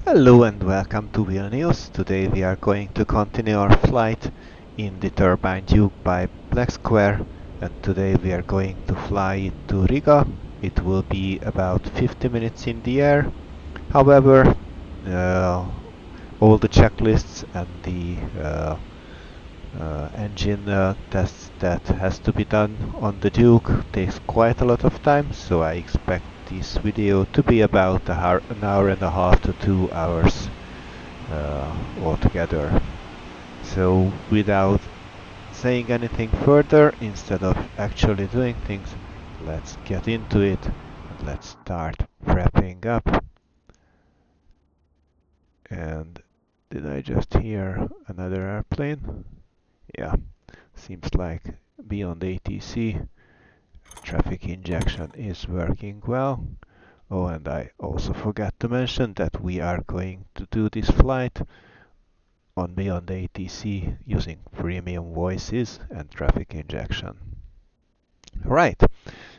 Hello and welcome to Vilnius. Today we are going to continue our flight in the Turbine Duke by Black Square, and today we are going to fly it to Riga. It will be about 50 minutes in the air. However, uh, all the checklists and the engine tests that has to be done on the Duke takes quite a lot of time, so I expect this video to be about an hour and a half to 2 hours altogether. So without saying anything further, instead of actually doing things, let's get into it and let's start prepping up. And did I just hear another airplane? Yeah, seems like BeyondATC traffic injection is working well. Oh, and I also forgot to mention that we are going to do this flight on BeyondATC using premium voices and traffic injection. Right,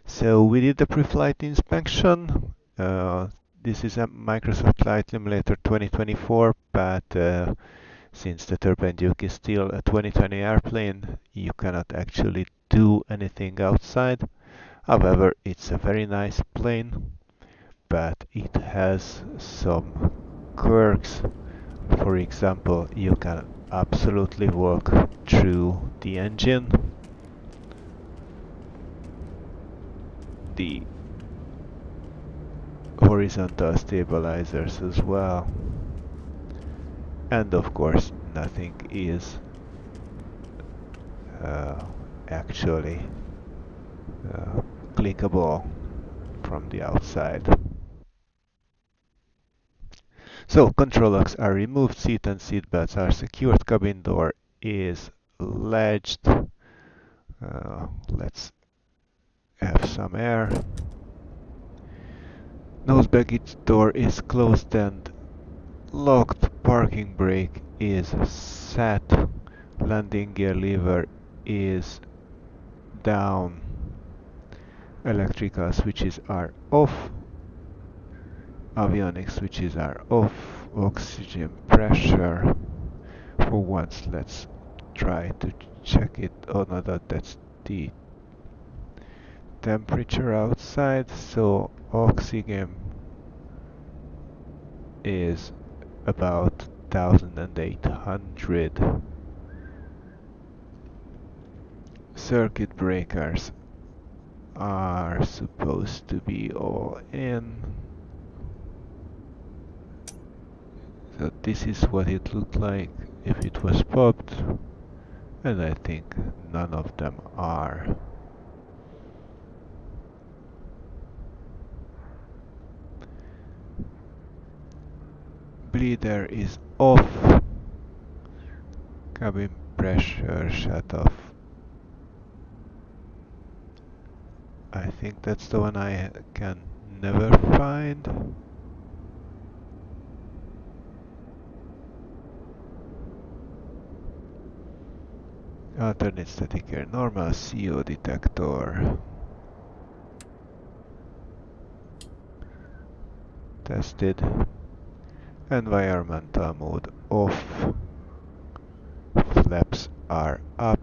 so we did the pre-flight inspection. This is a Microsoft Flight Simulator 2024, but since the Turbine Duke is still a 2020 airplane, you cannot actually do anything outside. However, it's a very nice plane, but it has some quirks. For example, you can absolutely walk through the engine, the horizontal stabilizers as well, and of course nothing is uh, actually clickable from the outside. So control locks are removed, seat and seat belts are secured, cabin door is ledged. Let's have some air. Nose baggage door is closed and locked. Parking brake is set. Landing gear lever is down. Electrical switches are off. Avionics switches are off. Oxygen pressure. For once, let's try to check it. Oh no, that's the temperature outside. So oxygen is about 1800. Circuit breakers are supposed to be all in. So this is what it looked like if it was popped, and I think none of them are. Bleeder is off. Cabin pressure shut off. I think that's the one I can never find. Alternate static air, normal CO detector. Tested. Environmental mode off. Flaps are up.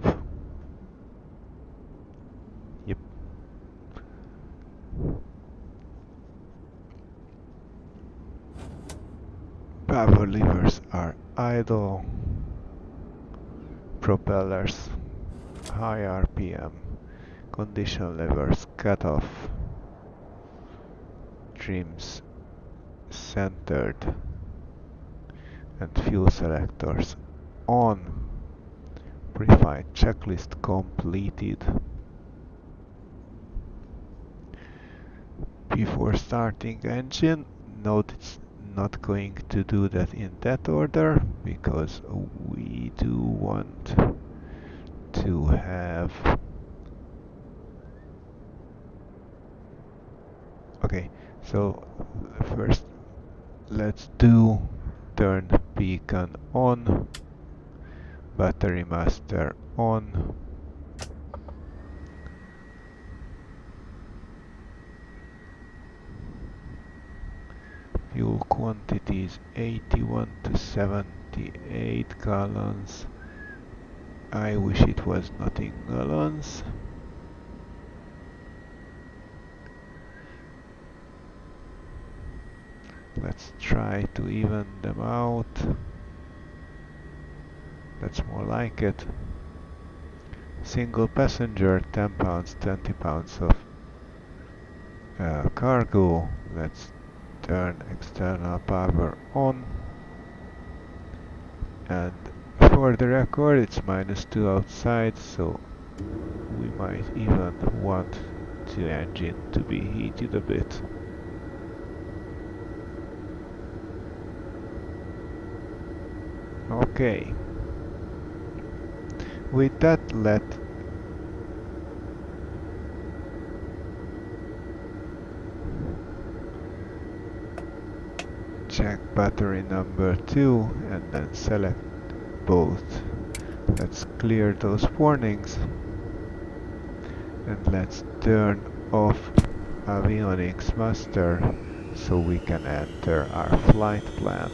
Yep. Power levers are idle. Propellers high RPM. Condition levers cut off. Trims centered. And fuel selectors on. Pre-flight checklist completed. Before starting engine, note it's not going to do that in that order because we do want to have. Okay, so first let's do turn beacon on, battery master on, Fuel quantities 81 to 78 gallons. I wish it was not in gallons. Let's try to even them out. That's more like it. Single passenger, 10 pounds, 20 pounds of cargo. Let's turn external power on. And for the record, it's -2 outside, so we might even want the engine to be heated a bit. Okay. With that, let's check battery number 2 and then select both. Let's clear those warnings and let's turn off avionics master so we can enter our flight plan.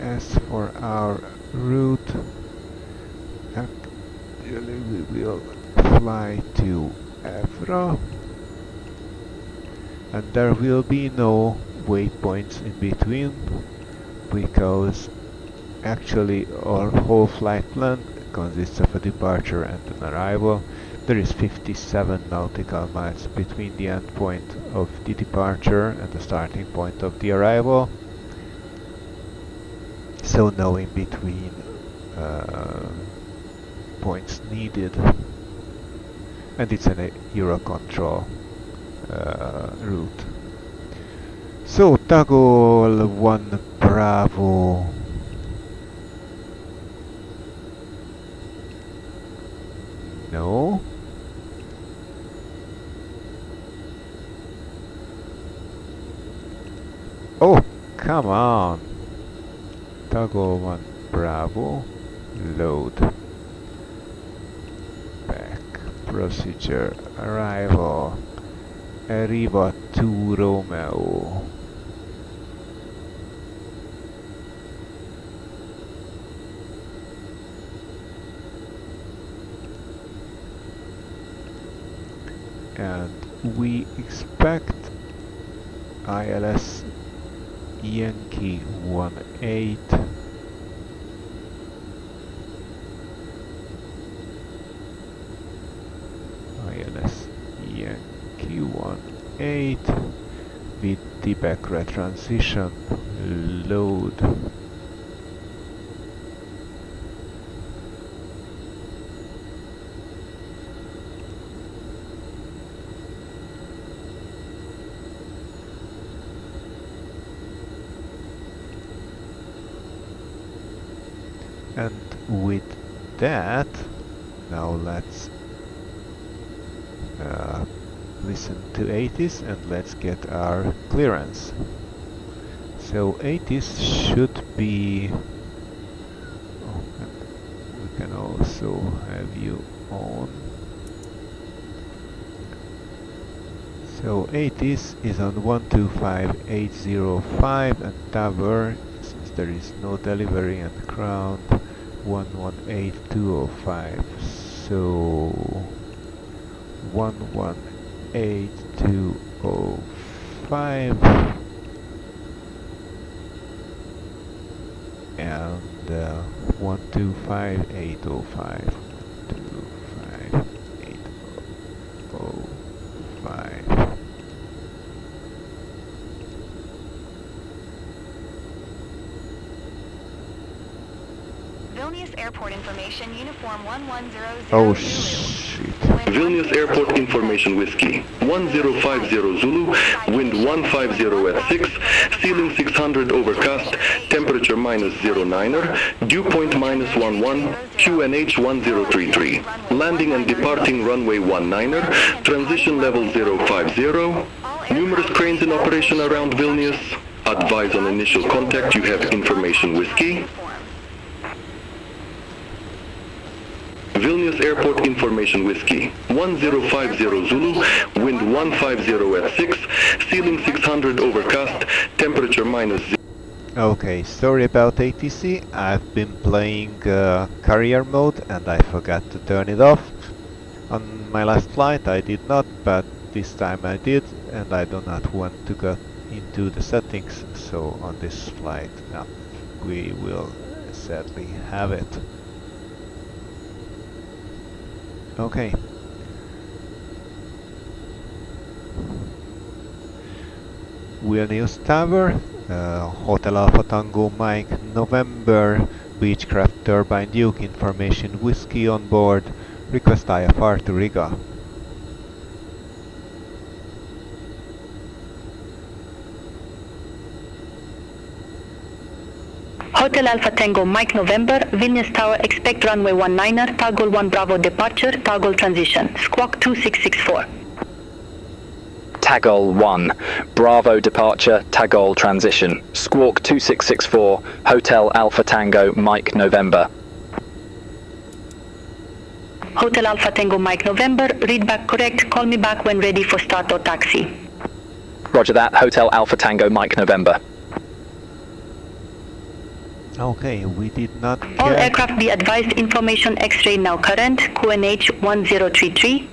As for our route, actually we will fly to EVRA, and there will be no waypoints in between, because actually our whole flight plan consists of a departure and an arrival. There is 57 nautical miles between the endpoint of the departure and the starting point of the arrival. So no in between points needed, and it's an Eurocontrol route. So toggle 1 Bravo. No. Oh, come on. Toggle 1 Bravo, load, back, procedure, arrival, Arriva 2 Romeo. And we expect ILS Yankee 18 ILS Yankee 18 with the BECRA transition, load. And with that, now let's listen to ATIS and let's get our clearance. So ATIS should be... Oh, and we can also have you on. So ATIS is on 125805 and tower, since there is no delivery, and ground 118205. So 118205 and 125805. 125805. Vilnius Airport information, uniform 1100. Oh shit. Vilnius Airport information whiskey 1050 Zulu, wind 150 at 6, ceiling 600 overcast, temperature -09er, dew point -11, QNH 1033, landing and departing runway 19er, transition level 050, numerous cranes in operation around Vilnius, Advise on initial contact, you have information whiskey. Vilnius Airport information whiskey. 1050 Zulu, wind 150 at 6, ceiling 600 overcast, temperature minus 0. Okay, sorry about ATC. I've been playing carrier mode and I forgot to turn it off. On my last flight I did not, but this time I did, and I do not want to go into the settings, so on this flight we will sadly have it. Okay. Vilnius Tower, Hotel Alpha Tango Mike November, Beechcraft Turbine Duke information whiskey on board, request IFR to Riga. Hotel Alpha Tango Mike November, Vilnius Tower, expect runway 19er, toggle 1 Bravo departure, toggle transition, squawk 2664. Tagol 1, Bravo departure, Tagol transition, squawk 2664, Hotel Alpha Tango Mike November. Hotel Alpha Tango Mike November, read back correct, call me back when ready for start or taxi. Roger that, Hotel Alpha Tango Mike November. Okay, we did not get... All aircraft be advised, information X-ray now current, QNH 1033.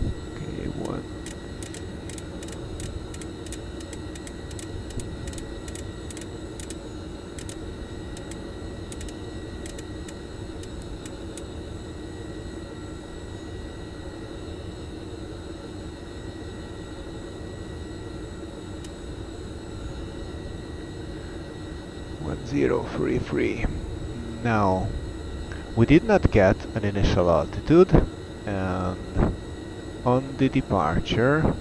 Okay, one. One 033. Now, we did not get an initial altitude, and on the departure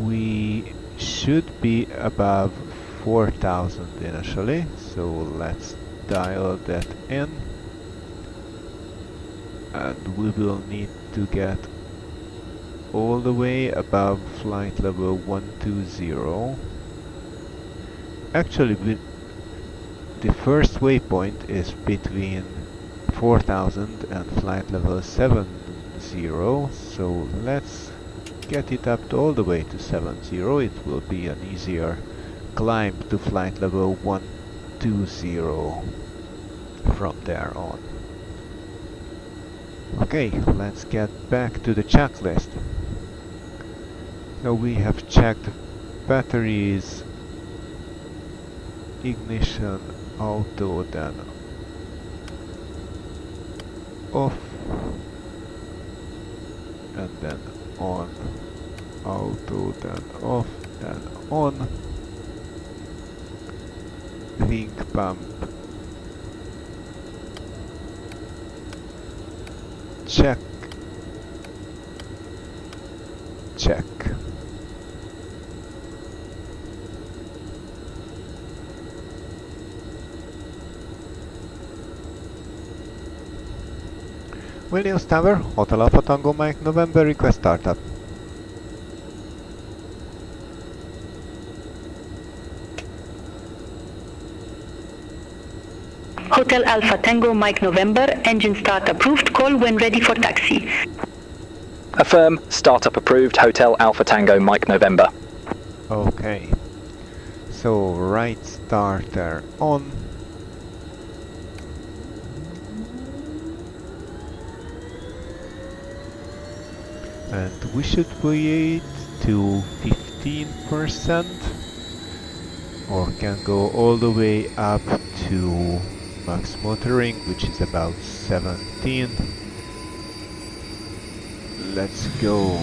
we should be above 4,000 initially, so let's dial that in, and we will need to get all the way above flight level 120. Actually, the first waypoint is between 4,000 and flight level 70, so let's get it up to all the way to 70. It will be an easier climb to flight level 120 from there on. Okay, let's get back to the checklist. So we have checked batteries, ignition, auto, then off, and then on, auto, then off, then on, wing pump, check, check. Vilnius Tower, Hotel Alpha Tango Mike November, request startup. Hotel Alpha Tango Mike November, engine start approved, call when ready for taxi. Affirm, startup approved, Hotel Alpha Tango Mike November. Okay, so right starter on. And we should wait to 15%, or can go all the way up to max motoring, which is about 17. Let's go.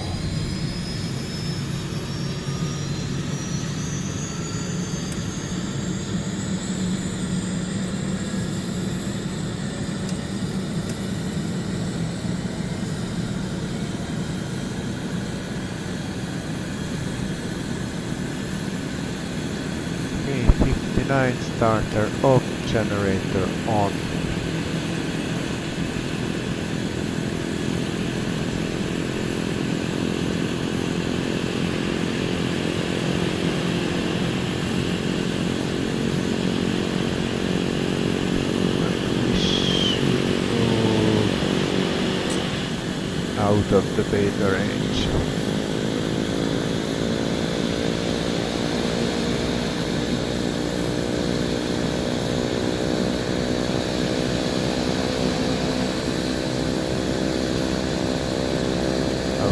Okay, 59, starter off, generator on. out of the beta range.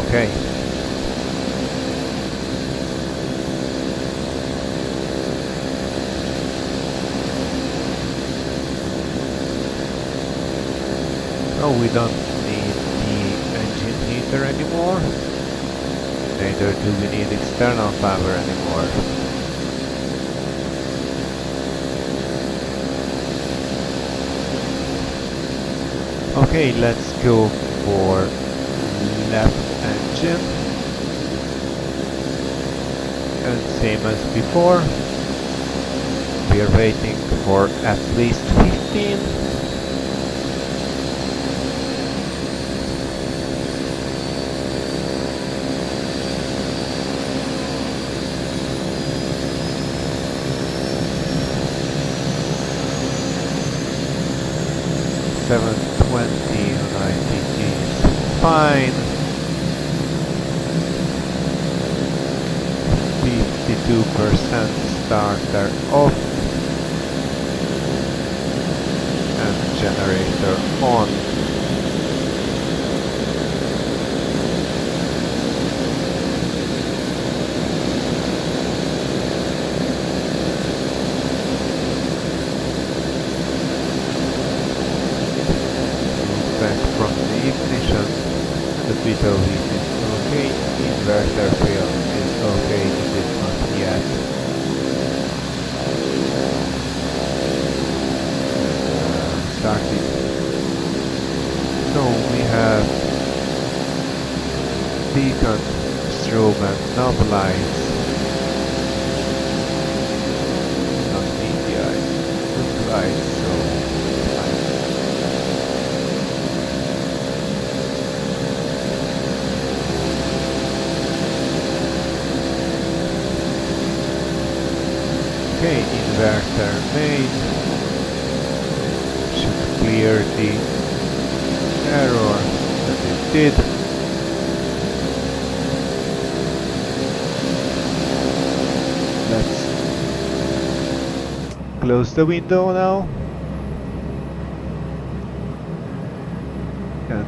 Okay. Oh, we don't need the engine heater anymore. Neither do we need external power anymore. Okay, let's go for left engine. And same as before, we are waiting for at least 15. ITT is fine. 52% starter off and generator on. From the ignition, the beta heat is okay, inverter field is okay, it is not yet. Started. So we have beacon, strobe and knob lights. Not DPI, good lights, so okay, inverter made. Should clear the error that it did. Let's close the window now. And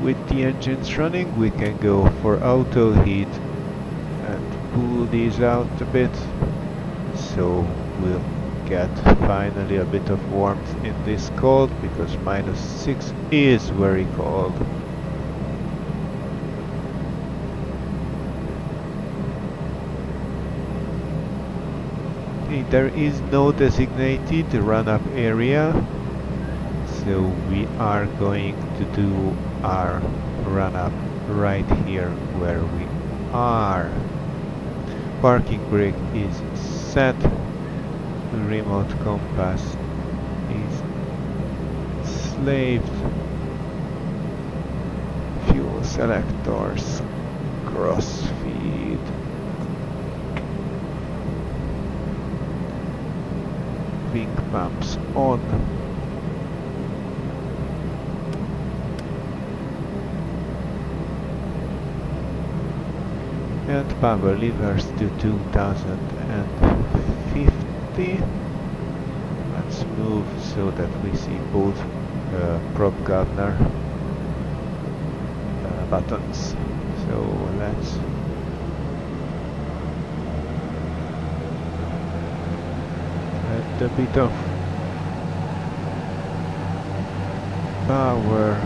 with the engines running, we can go for auto heat and pull these out a bit. So we'll get finally a bit of warmth in this cold, because -6 is very cold. Okay, there is no designated run-up area, so we are going to do our run-up right here where we are. Parking brake is set. The remote compass is slaved. Fuel selectors, crossfeed. Wing pumps on. And power levers to 2050. Let's move so that we see both prop governor buttons. So let's add a bit of power.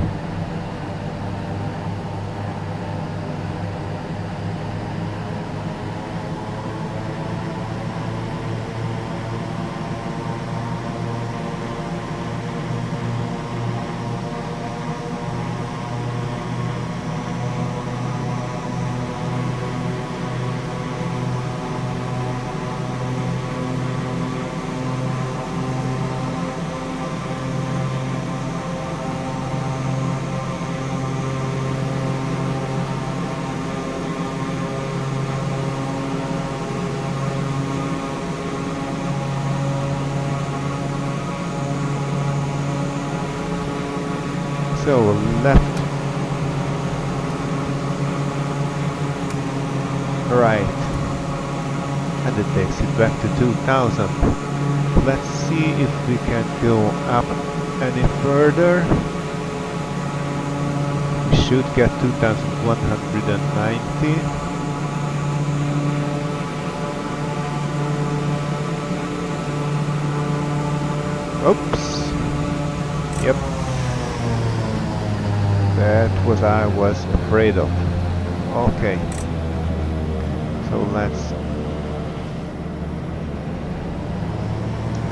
So left and it takes it back to 2000. Let's see if we can go up any further. We should get 2190. Oops. Yep. That was I was afraid of. Okay. So let's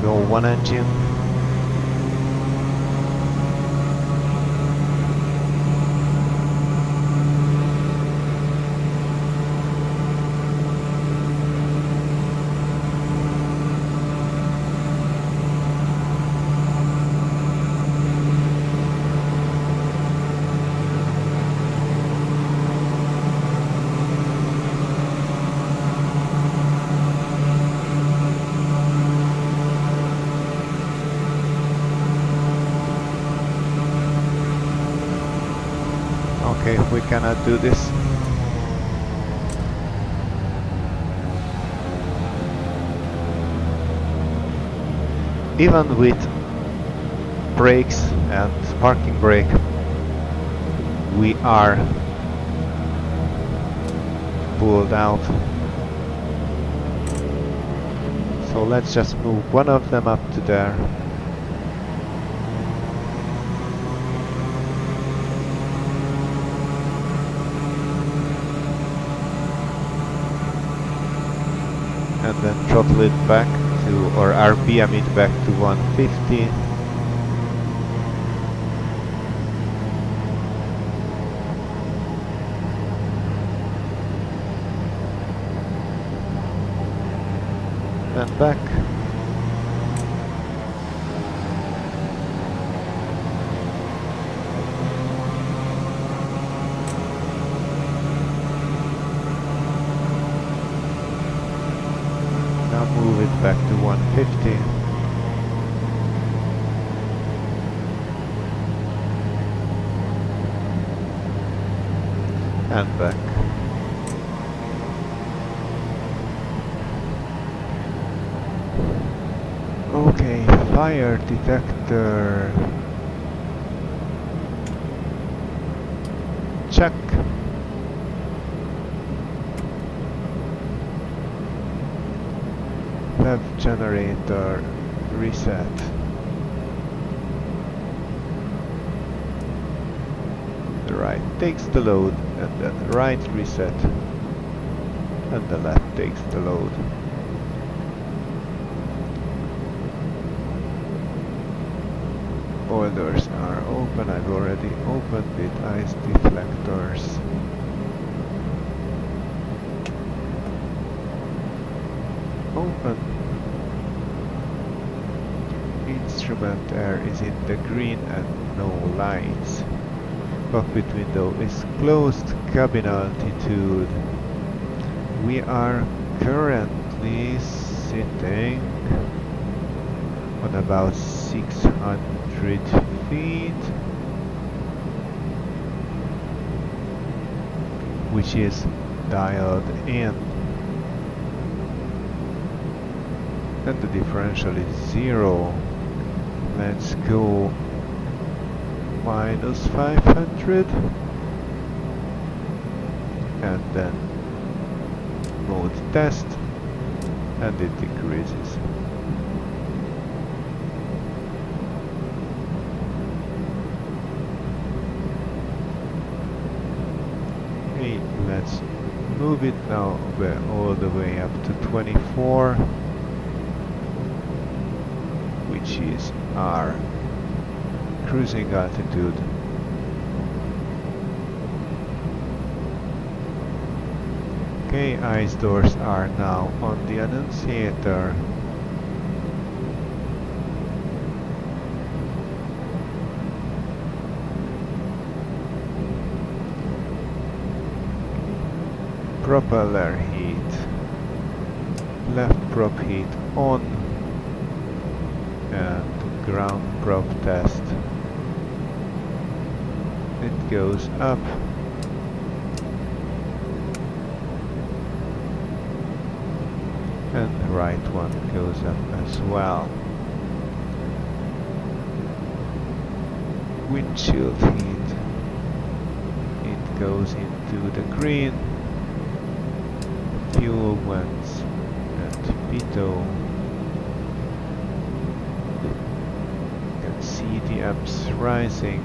go one engine. Okay, we cannot do this. Even with brakes and parking brake, we are pulled out. So let's just move one of them up to there. And then throttle it back to, or RPM it back to 150. And back. Move it back to 150. And back. Okay, fire detector. Check. Rev generator reset. The right takes the load, and then the right reset, and the left takes the load. Boilers are open. I've already opened with ice deflectors. Open. Instrument air is in the green and no lights. Cockpit window is closed. Cabin altitude. We are currently sitting on about 600 feet, which is dialed in. And the differential is 0. Let's go minus 500 and then mode test, and it decreases. Okay, let's move it now all the way up to 24. Which is our cruising altitude. Okay, ice doors are now on the annunciator. Propeller heat. Left prop heat on. And ground prop test. It goes up. And the right one goes up as well. Windshield heat, it goes into the green. Fuel vents and pitot. You can see the amps rising.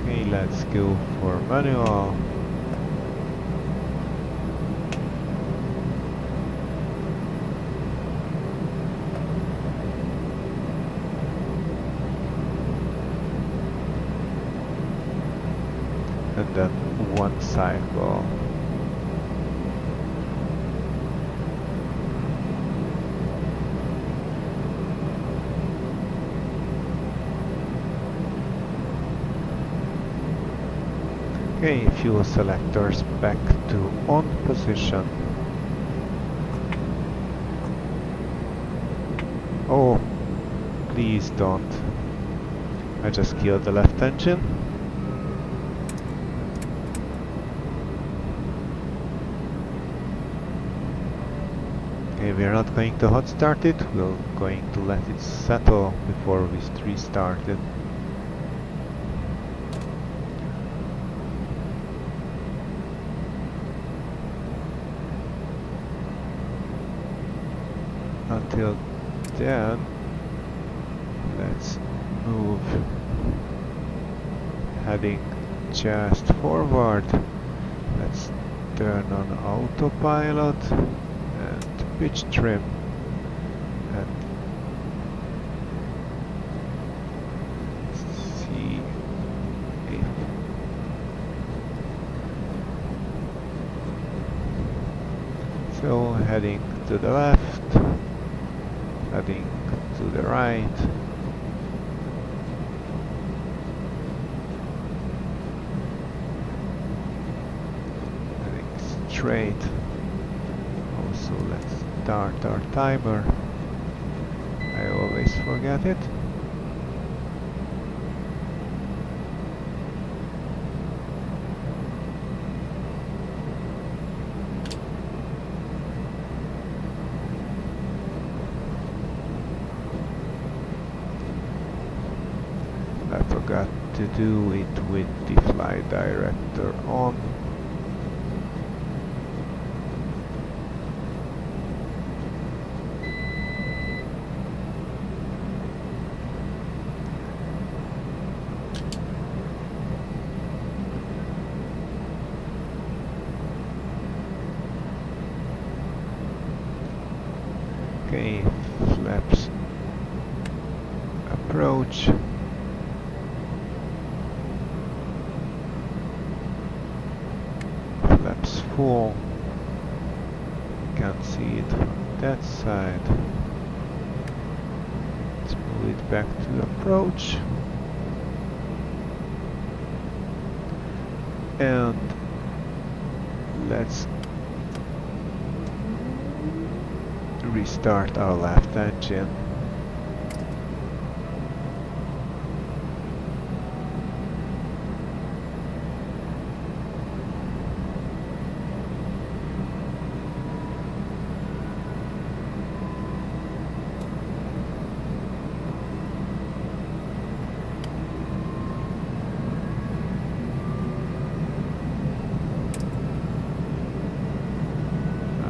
Okay, let's go for manual. And then one cycle. Okay, fuel selectors back to on position. Oh, please don't. I just killed the left engine. Okay, we're not going to hot start it, we're going to let it settle before we restart it. Until then, let's move heading just forward. Let's turn on autopilot and pitch trim and see if so heading to the left, heading to the right. Heading straight. Also, let's start our timer. I always forget it. I forgot to do it with the flight director on. Okay, flaps approach. Flaps full. Can't see it from that side. Let's move it back to approach. And let's restart our left engine.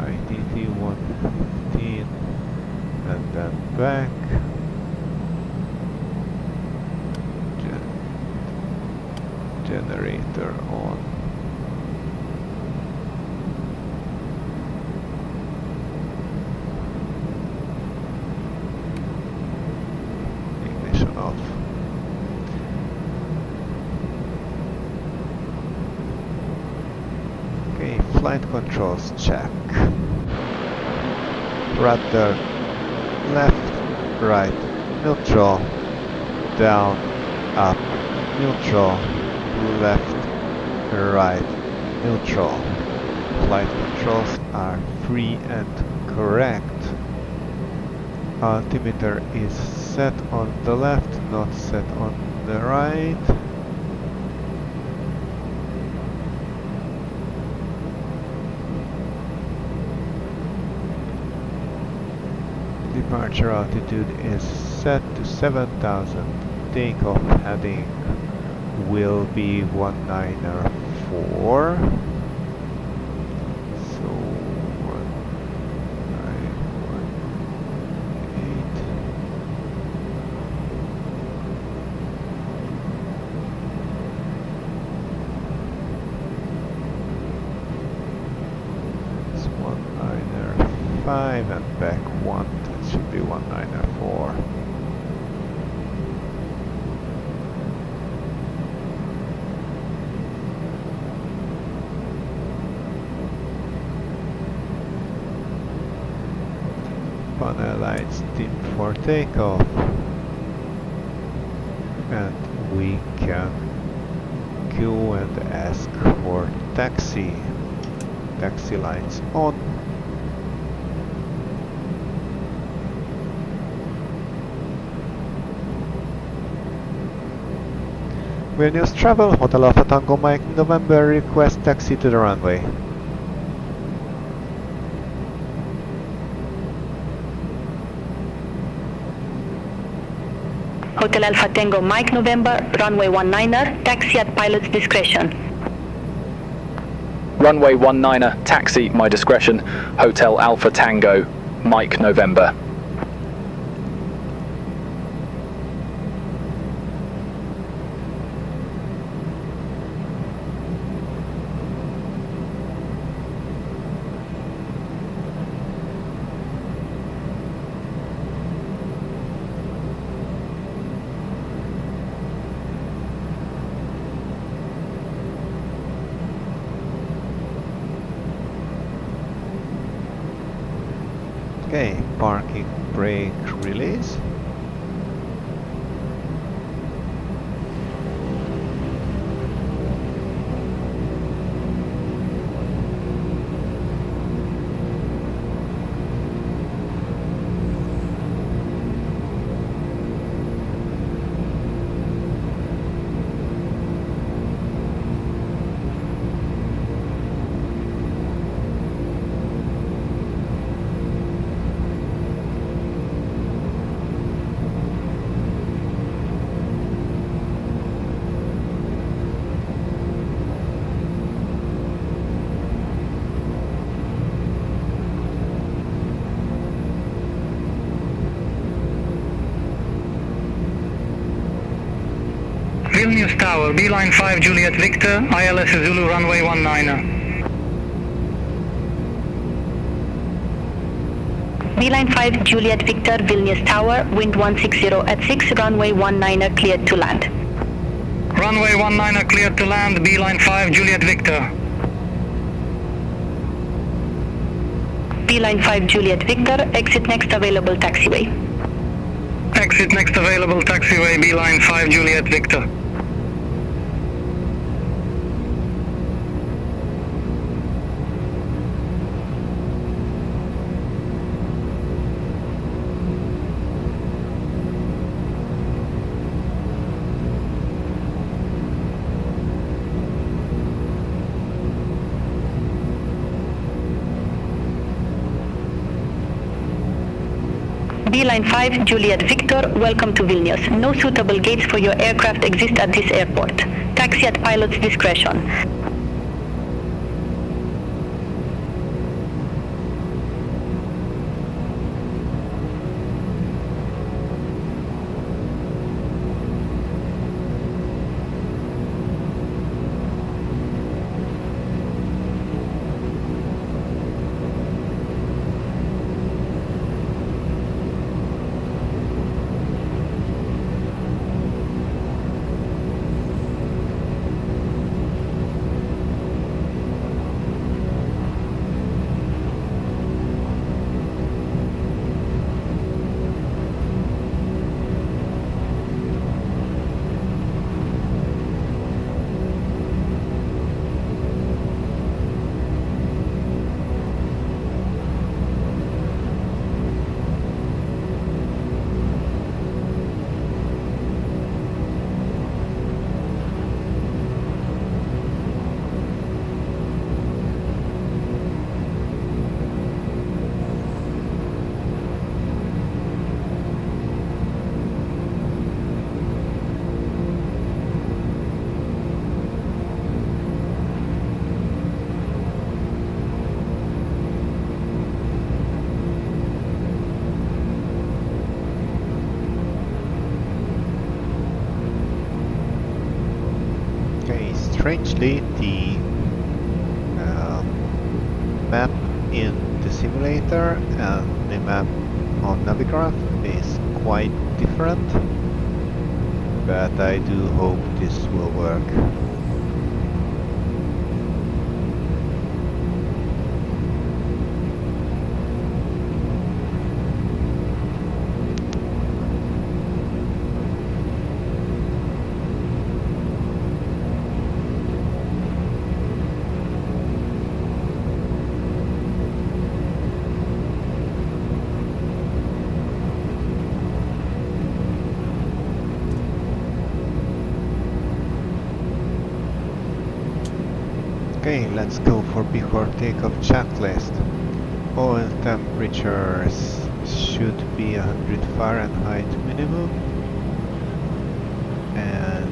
ITT 115 and then back. Generator on. Ignition off. Okay, flight controls check. Rudder left, right, neutral, down, up, neutral, left, right, neutral. Flight controls are free and correct. Altimeter is set on the left, not set on the right. Departure altitude is set to 7,000. Takeoff heading will be 194. So 1918. It's 195 and back 1. That should be 194. Panel lights dim for takeoff, and we can go and ask for taxi. Taxi lights on. Vilnius Travel, Hotel Alpha Tango Mike November, request taxi to the runway. Hotel Alpha Tango Mike November, runway 19er, taxi at pilot's discretion. Runway 19er, taxi, my discretion. Hotel Alpha Tango, Mike November. Okay, parking brake release. Vilnius Tower, Beeline 5 Juliet Victor, ILS Zulu runway 19er. Beeline 5 Juliet Victor, Vilnius Tower, wind 160 at 6, runway 19er cleared to land. Runway 19er cleared to land, Beeline 5 Juliet Victor. Beeline 5 Juliet Victor, exit next available taxiway. Exit next available taxiway, Beeline 5 Juliet Victor. Beeline 5 Juliet Victor, welcome to Vilnius. No suitable gates for your aircraft exist at this airport. Taxi at pilot's discretion. strangely, the map in the simulator and the map on Navigraph is quite different, but I do hope this will work. Okay, let's go for before takeoff checklist. Oil temperatures should be 100 Fahrenheit minimum, and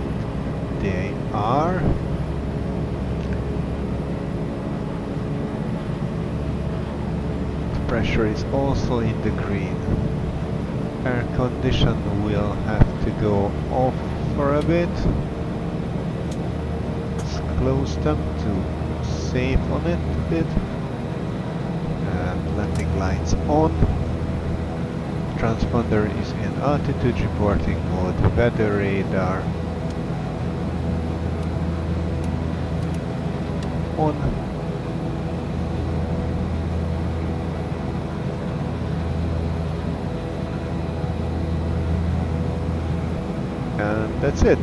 they are. The pressure is also in the green. Air condition will have to go off for a bit. Let's close them to save on it a bit. And landing lights on. Transponder is in altitude reporting mode. Weather radar on. And that's it.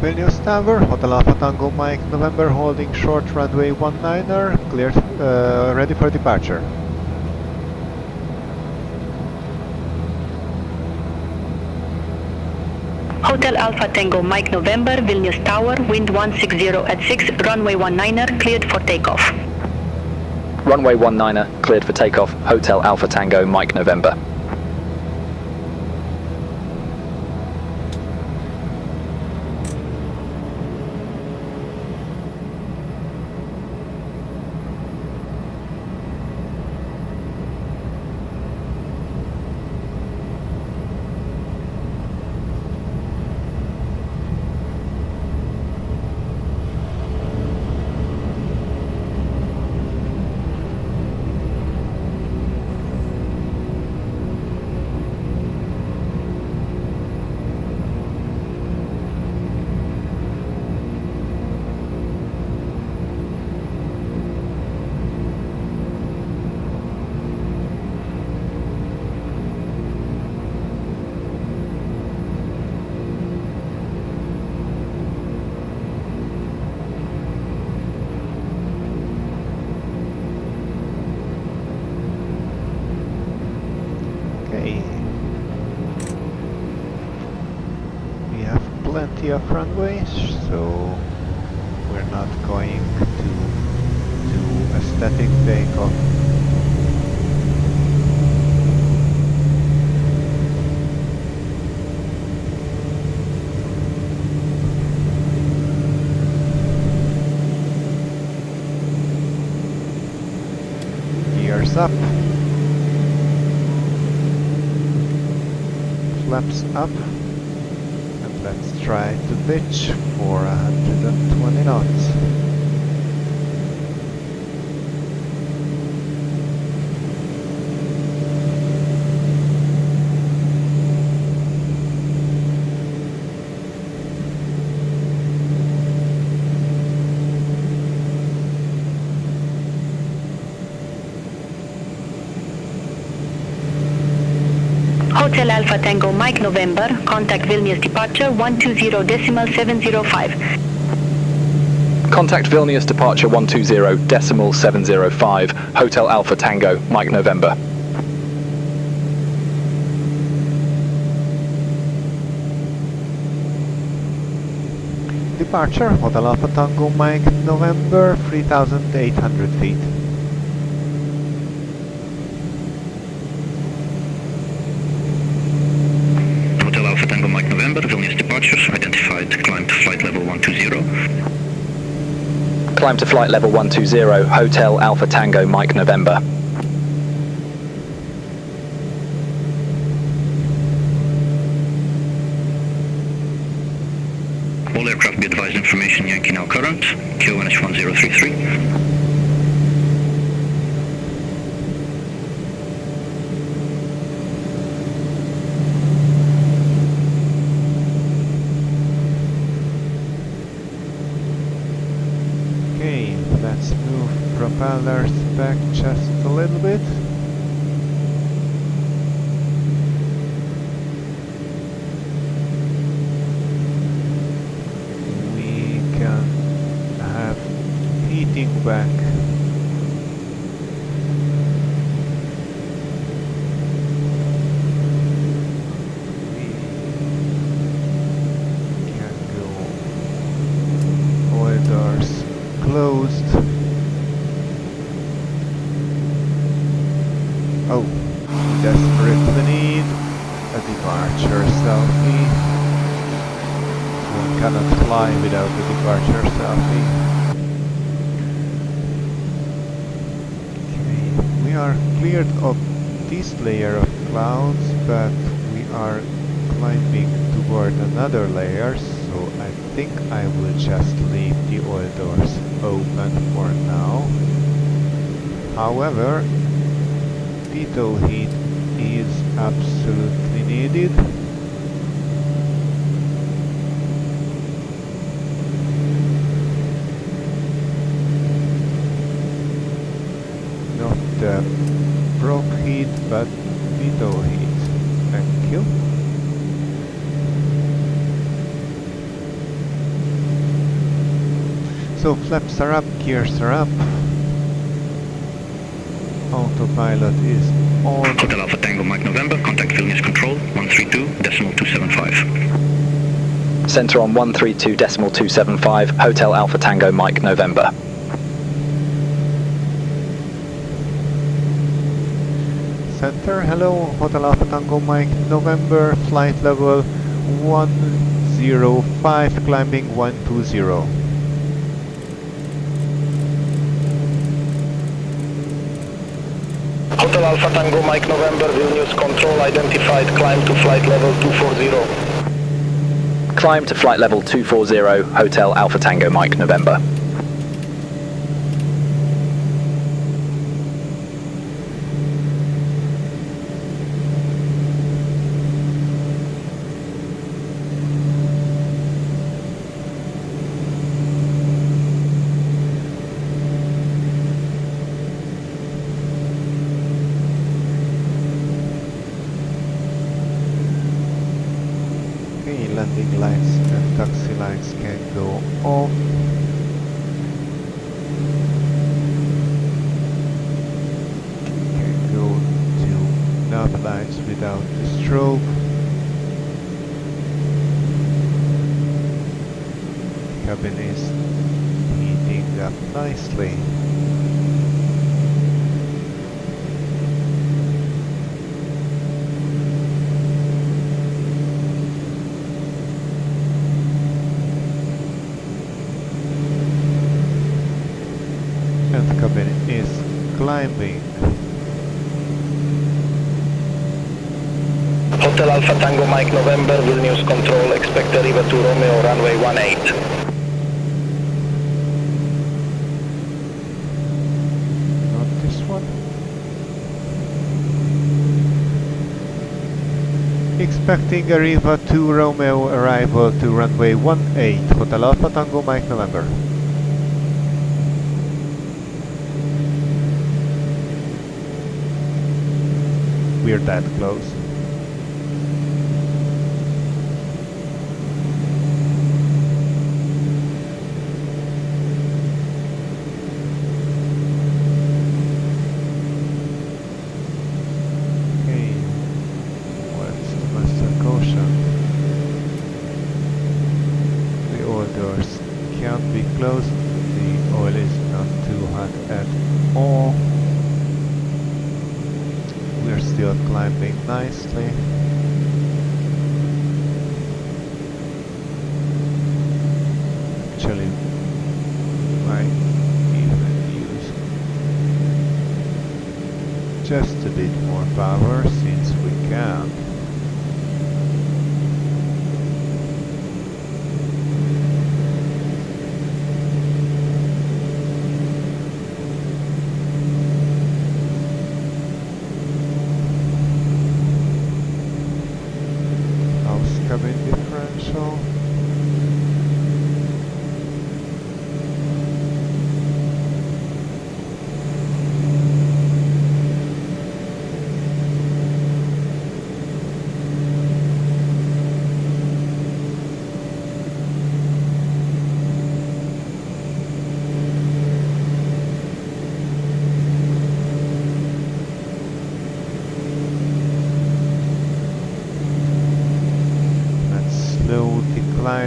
Vilnius Tower, Hotel Alpha Tango Mike November, holding short runway 19er, cleared, ready for departure. Hotel Alpha Tango Mike November, Vilnius Tower, wind 160 at 6, runway 19er, cleared for takeoff. Runway 19er, cleared for takeoff, Hotel Alpha Tango Mike November. Plenty of runways, so we're not going to do a static takeoff. Gears up. Flaps up. Let's try to pitch for 120 knots. Hotel Alpha Tango Mike November, contact Vilnius departure 120.705. Contact Vilnius departure 120.705, Hotel Alpha Tango Mike November. Departure, Hotel Alpha Tango Mike November, 3,800 feet. Hotel Alpha Tango Mike November, Vilnius departure, identified, climb to flight level 120. Climb to flight level 120, Hotel Alpha Tango Mike November. advised information, Yankee now current, QNH 1033. Let's move propellers back just a little bit. We can have heating back. We can go oil doors closed. Oh, we desperately need a departure selfie. One cannot fly without a departure selfie. Okay, we are cleared of this layer of clouds, but we are climbing toward another layer, so I think I will just leave the oil doors open for now. However, detail heat is absolutely needed. Not the prop heat, but detail heat. Thank you. So flaps are up, gears are up. Autopilot is on. Hotel Alpha Tango Mike November, contact Vilnius Control 132.275. Center on 132.275, Hotel Alpha Tango Mike November. Center, hello, Hotel Alpha Tango Mike November, flight level 105, climbing 120. Hotel Alpha Tango Mike November, Vilnius Control identified, climb to flight level 240. Climb to flight level 240, Hotel Alpha Tango Mike November. Landing lights and taxi lights can go off. Can go to nav lights without the strobe. Cabin is heating up nicely. Cabin is climbing. Hotel Alpha Tango Mike November, Vilnius Control, expect a Riga to Romeo, runway 18. Not this one. Expecting a Riga 2 Romeo arrival to runway 18, Hotel Alpha Tango Mike November. We're that close. Okay, what's the master caution? The oil doors can't be closed. The oil is not too hot at all. We're still climbing nicely. Actually, might even use just a bit more power since we can.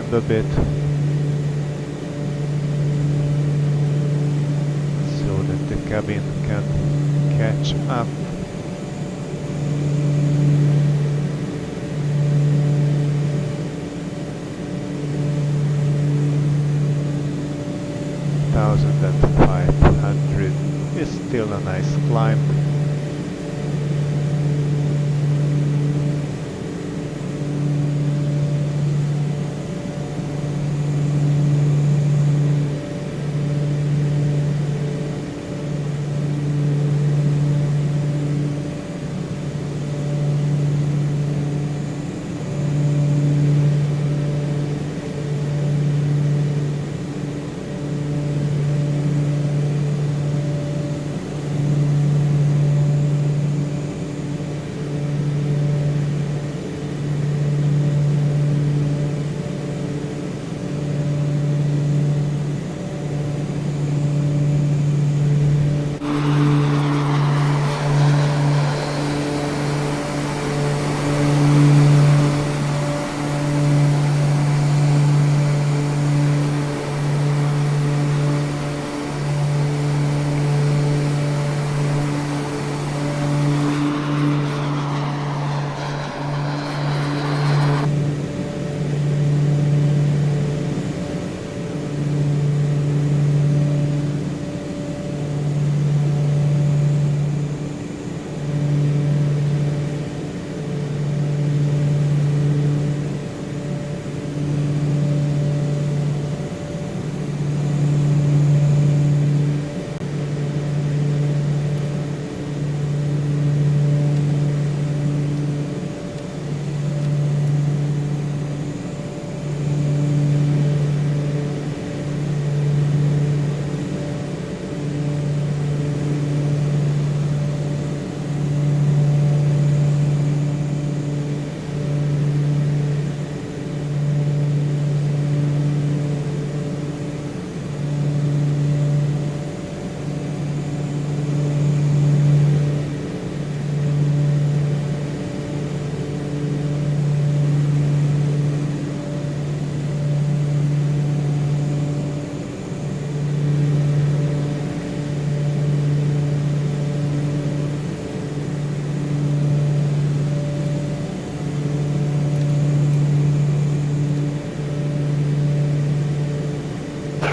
around a bit so that the cabin can catch up. $1,500 is still a nice climb.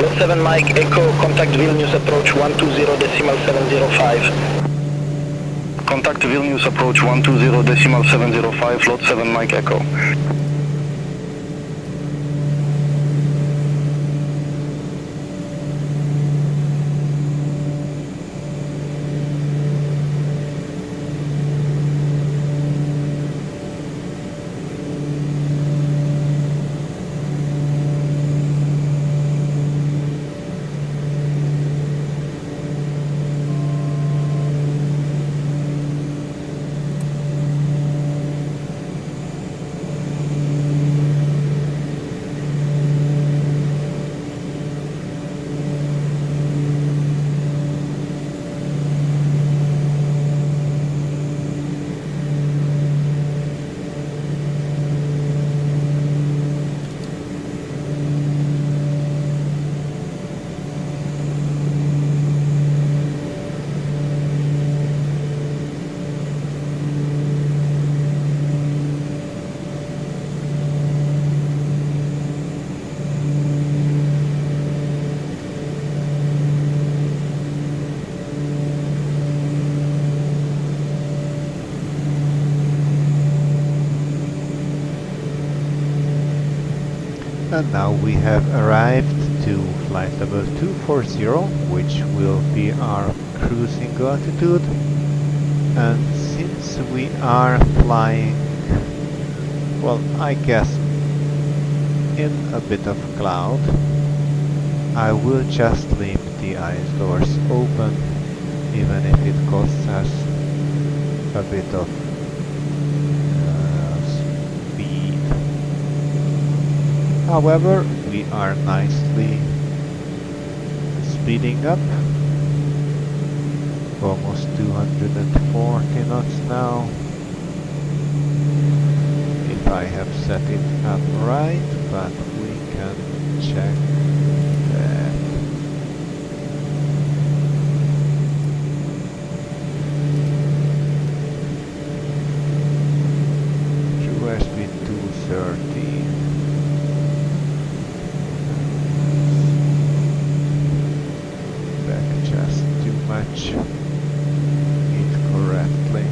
Lot 7 Mike Echo, contact Vilnius approach 120.705. Contact Vilnius approach 120.705, lot 7 Mike Echo. And now we have arrived to flight level 240, which will be our cruising altitude. And since we are flying, well, I guess in a bit of cloud, I will just leave the ice doors open, even if it costs us a bit of speed. However, we are nicely speeding up, almost 240 knots now, if I have set it up right, but we can check that. True airspeed 230. Back just too much incorrectly.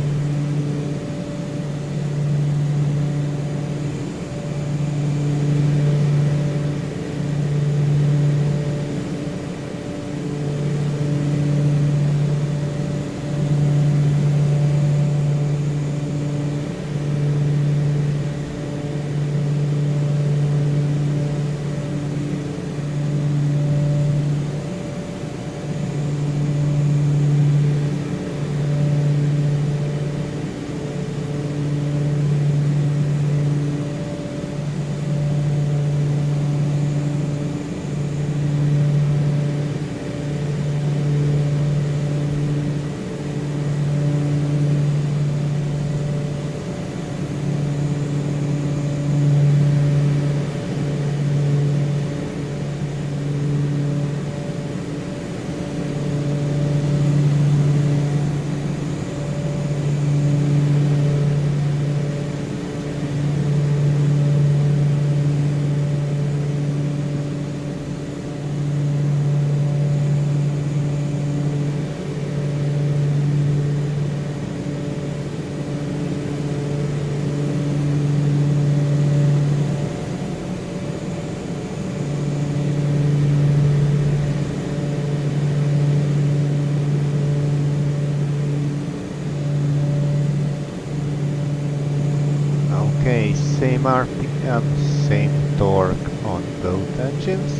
Okay, same RPM, same torque on both engines,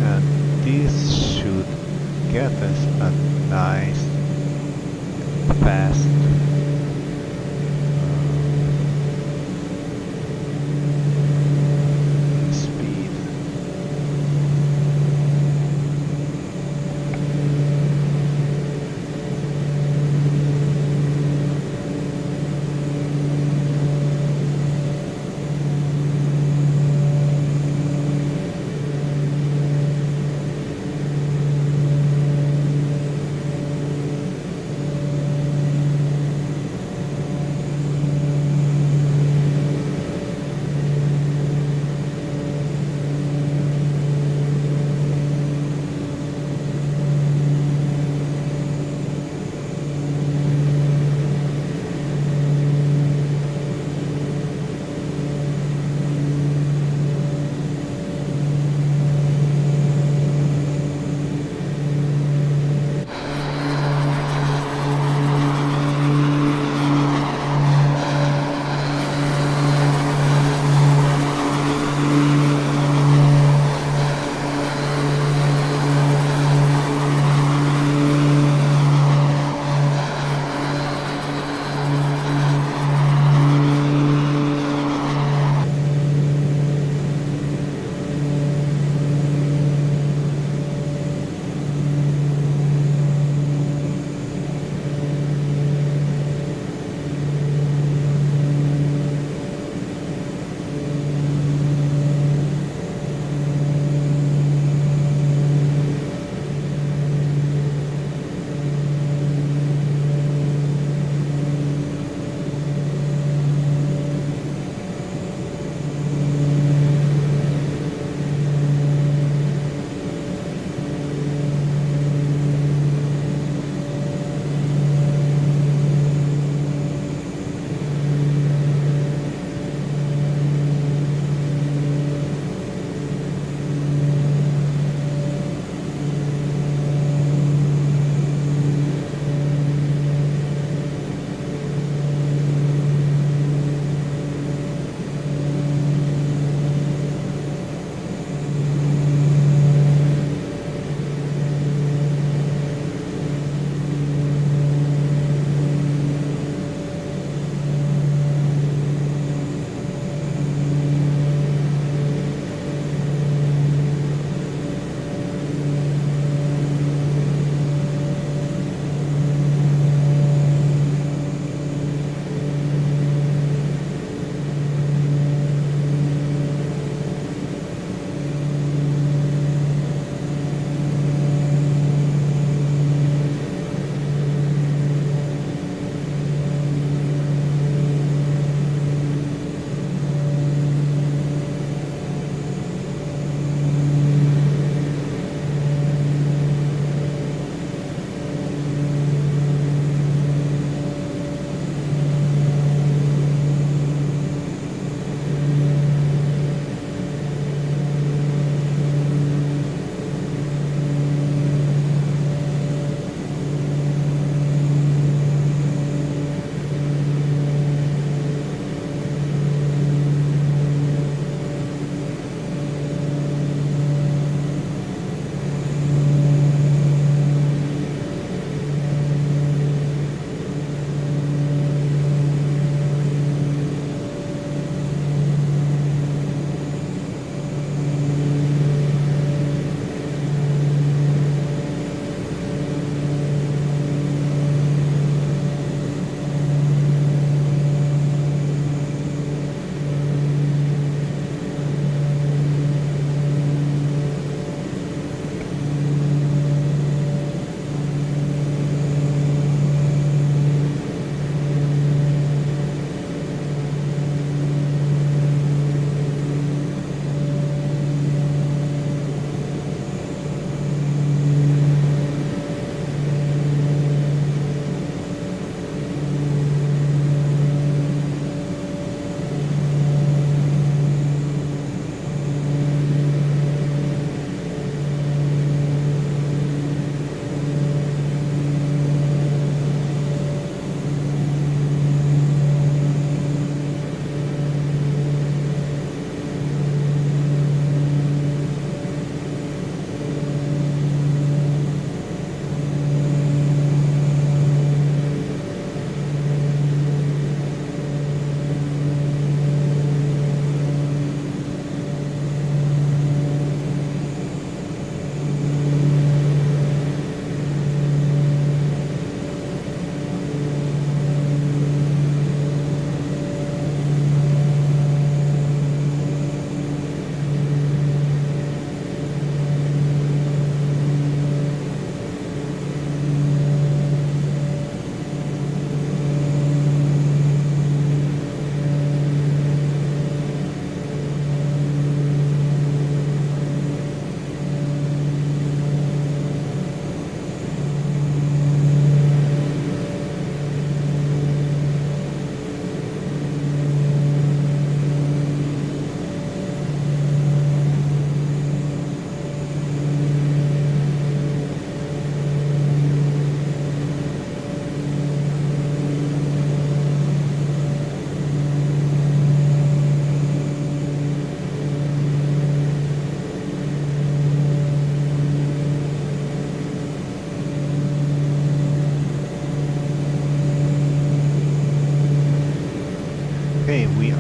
and this should get us a nice fast speed.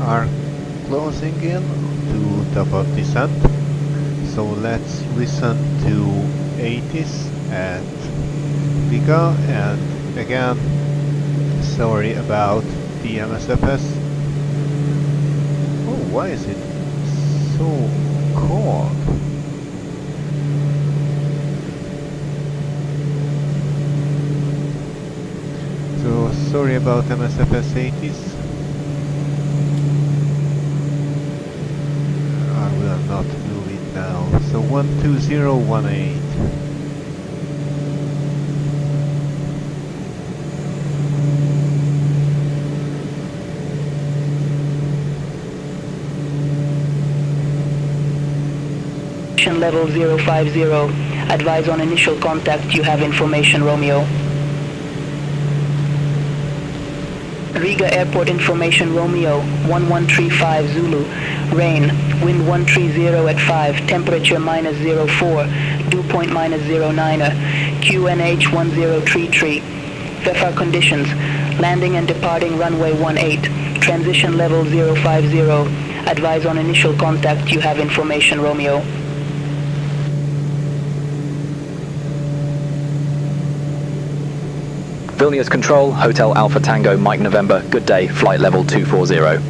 are closing in to double descent. So let's listen to 80s at Riga, and again, sorry about the MSFS. Oh, why is it so cold? So sorry about MSFS 80s. I will not move it now. So 12018. Level 050. Advise on initial contact. You have information, Romeo. Riga Airport information, Romeo. 1135 Zulu. Rain. Wind 130 at 5. Temperature -04. Dew point -09. QNH 1033. VFR conditions. Landing and departing runway 18. Transition level 050. Advise on initial contact. You have information, Romeo. Vilnius Control, Hotel Alpha Tango Mike November, good day, flight level 240.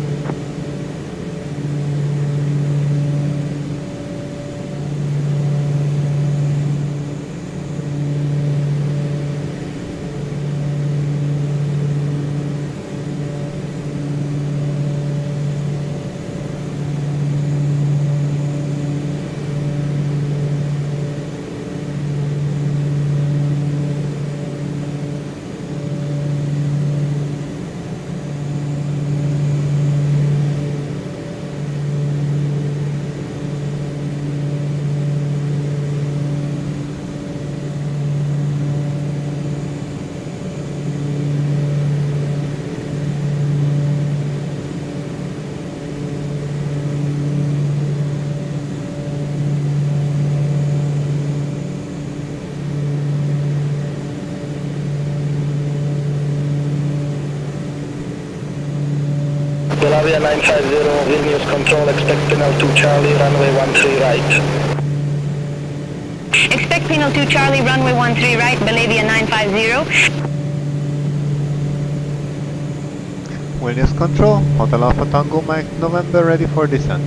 Belavia 950, Vilnius Control, expect Pinel 2 Charlie, runway 13 right. Expect Pinel 2 Charlie, runway 13 right, Belavia 950. Vilnius Control, Hotel Alpha Tango Mike November, ready for descent.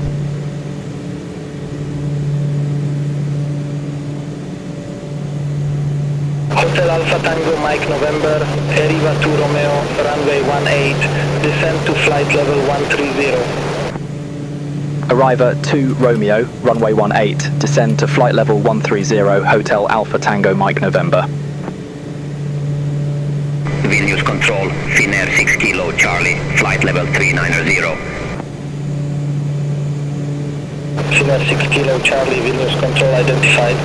Hotel Alpha Tango Mike November, Eriva 2 Romeo, runway 18, descend to flight level 130. Arriva 2 Romeo, runway 18, descend to flight level 130, Hotel Alpha Tango Mike November. Vilnius Control, Finnair 6 Kilo Charlie, flight level 390. Finnair 6 Kilo Charlie, Vilnius Control identified.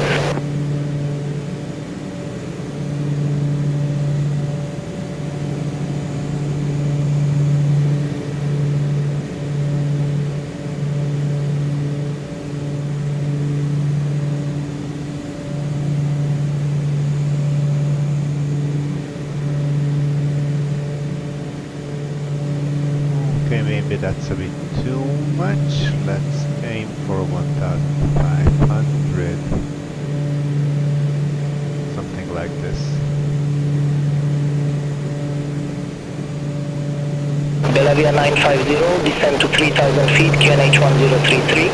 Okay, maybe that's a bit too much. Let's aim for 1500. Something like this. Belavia 950, descend to 3000 feet, QNH 1033.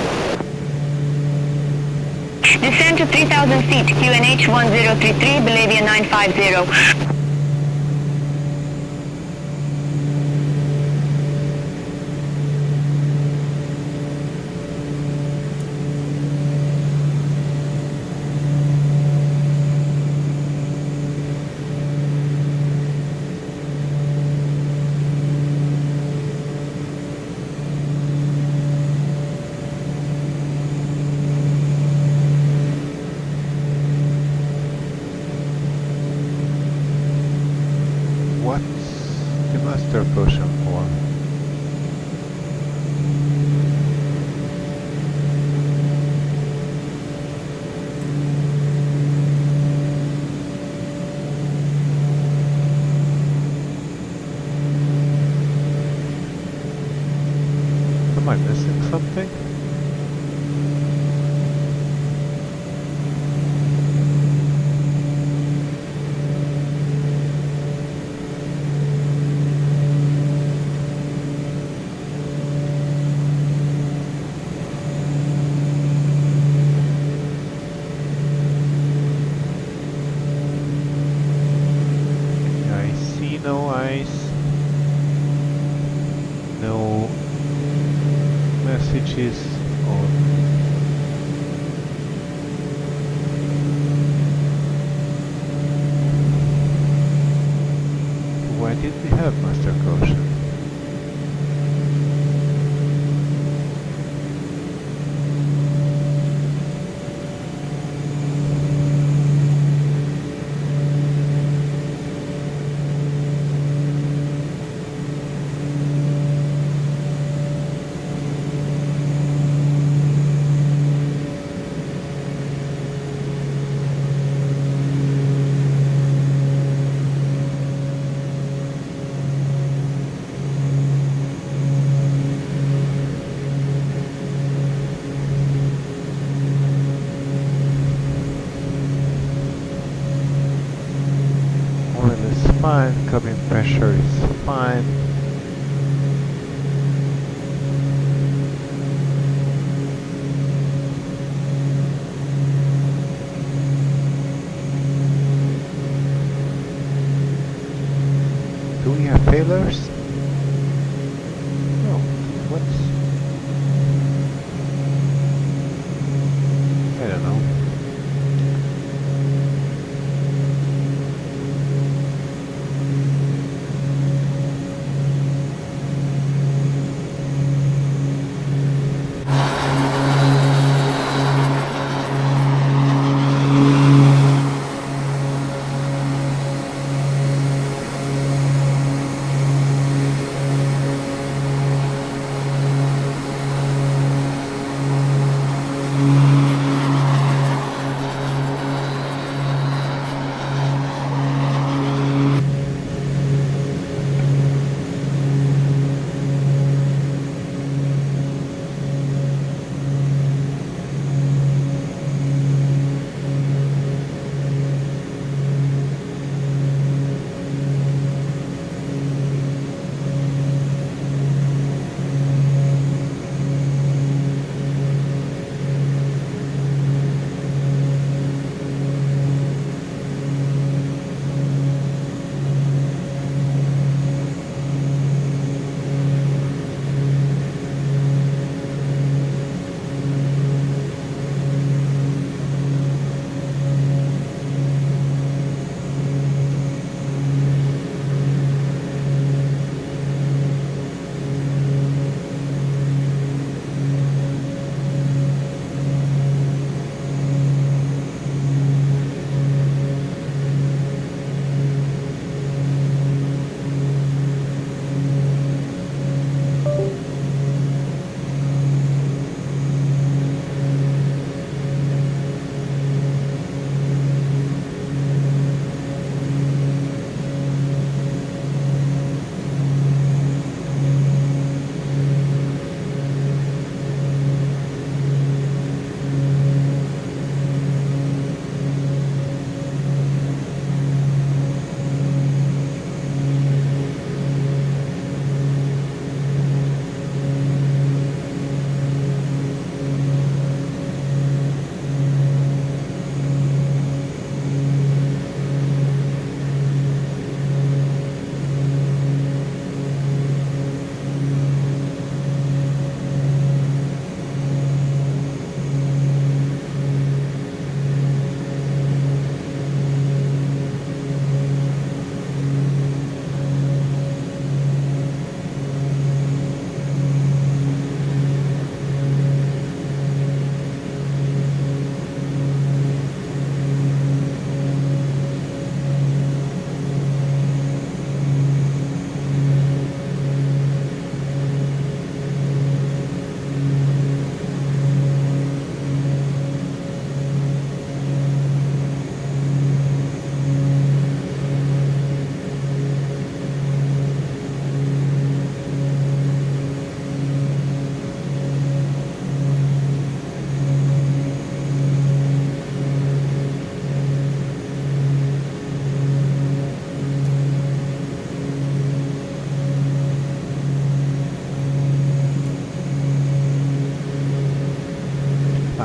Descend to 3,000 feet, QNH 1033, Belavia 950. What's the master potion for? I missing something? I see no ice. No messages on. Why did we have master caution? Fine, cabin pressure is fine. Do we have failures? No. What's... I don't know.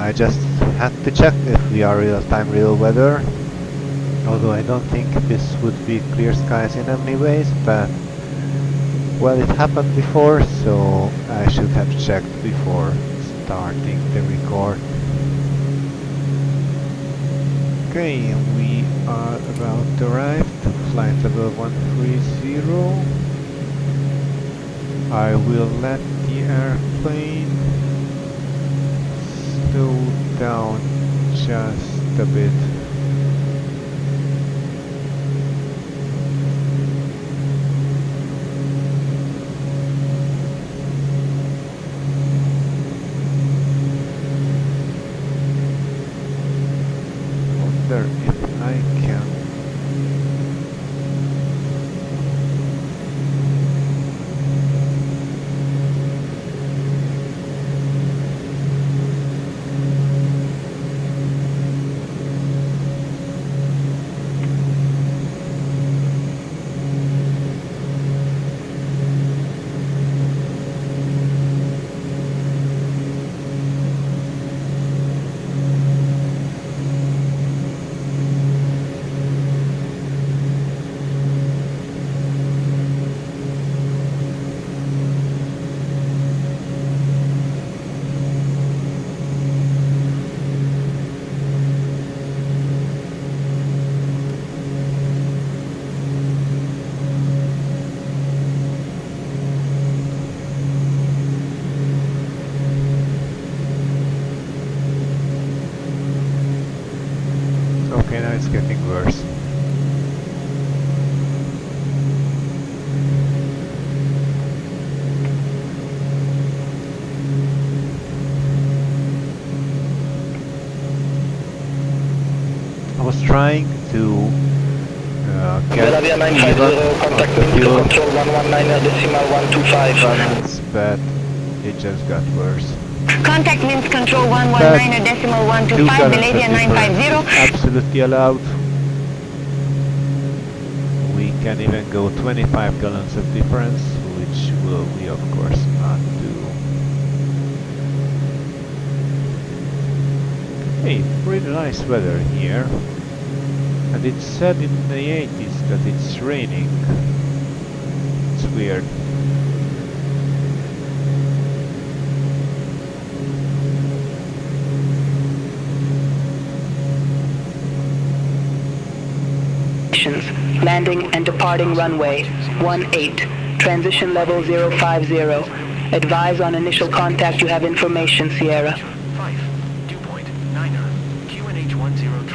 I just had to check if we are real-time real weather. Although I don't think this would be clear skies in any ways, but well, it happened before, so I should have checked before starting the record. Okay, we are about to arrive to flight level 130. I will let the airplane slow down just a bit. If I can okay, now it's getting worse. I was trying to get Belavia 950, contact the wind to fuel control 119.125. balance, but it just got worse. Contact winds control 119.125, 2 gallons of Belavia difference 950. is absolutely allowed. We can even go 25 gallons of difference, which will we of course not do. Hey, pretty nice weather here. And it's said in the 80s that it's raining. It's weird. Landing and departing runway 18, transition level 050. Advise on initial contact you have information, Sierra.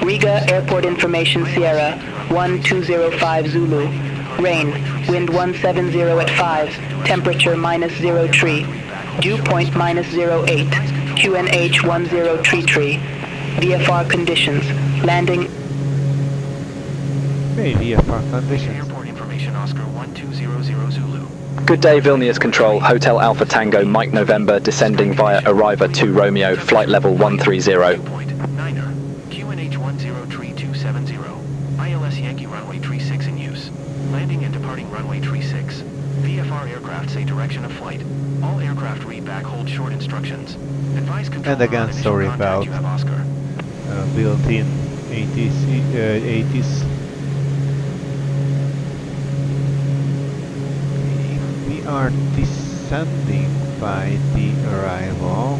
Riga Airport information, Sierra 1205 Zulu. Rain, wind 170 at 5, temperature -03. Dew point -08, QNH 1033. VFR conditions, landing. Hey, VFR conditions. Airport information Oscar 1200 Zulu. Good day, Vilnius Control, Hotel Alpha Tango, Mike November, descending via Arriva 2 Romeo, flight level 130. QNH 103270. ILS Yankee runway 36 in use. Landing and departing runway 36. VFR aircraft say direction of flight. All aircraft read back hold short instructions. Advise control. And again, sorry about you have Oscar. built-in 80s. We are descending by the arrival.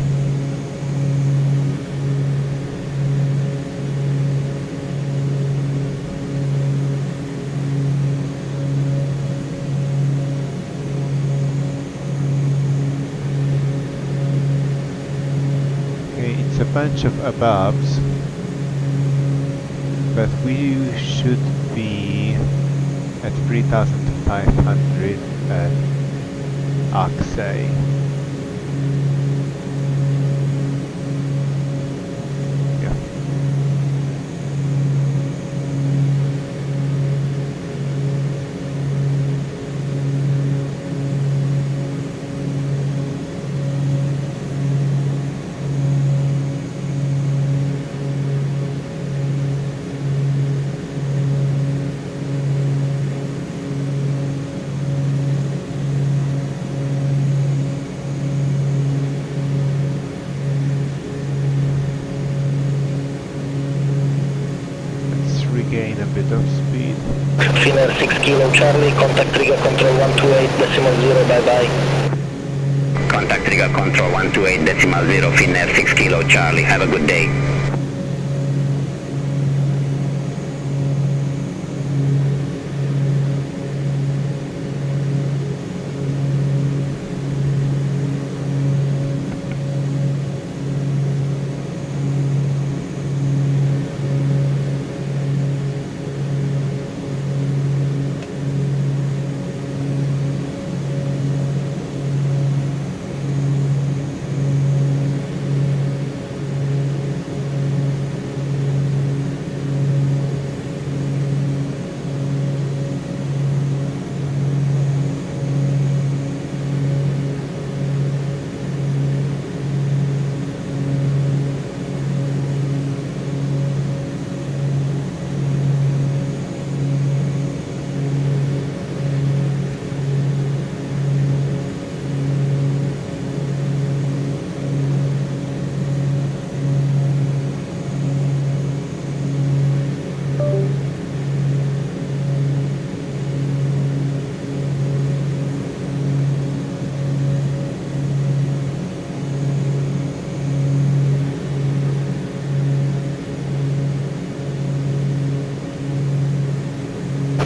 Okay, it's a bunch of abobs, but we should be at 3,500 at Oxay. Yeah. gain a bit of speed. Finnair 6 Kilo Charlie, contact Riga Control 128.0, bye-bye. Contact Riga Control 128.0, Finnair 6 Kilo Charlie, have a good day.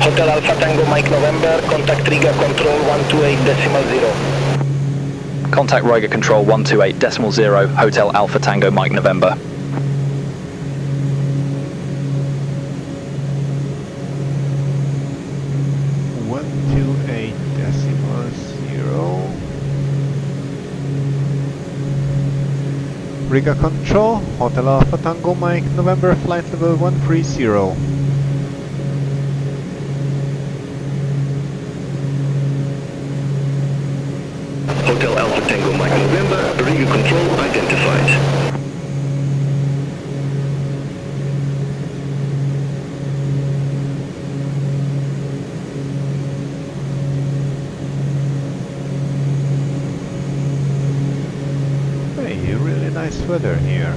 Hotel Alpha Tango Mike November, contact Riga Control 128.0. Contact Riga Control 128.0, Hotel Alpha Tango Mike November. Riga Control, Hotel Alpha Tango Mike November, flight level 130. Hotel Alpha Tango Mike November, Riga Control identified. Hey, really nice weather here.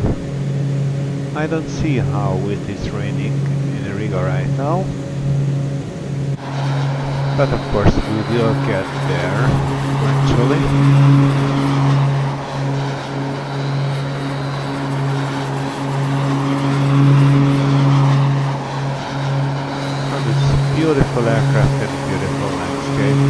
I don't see how it is raining in Riga right now. But of course we will get there eventually. And it's beautiful aircraft and beautiful landscape.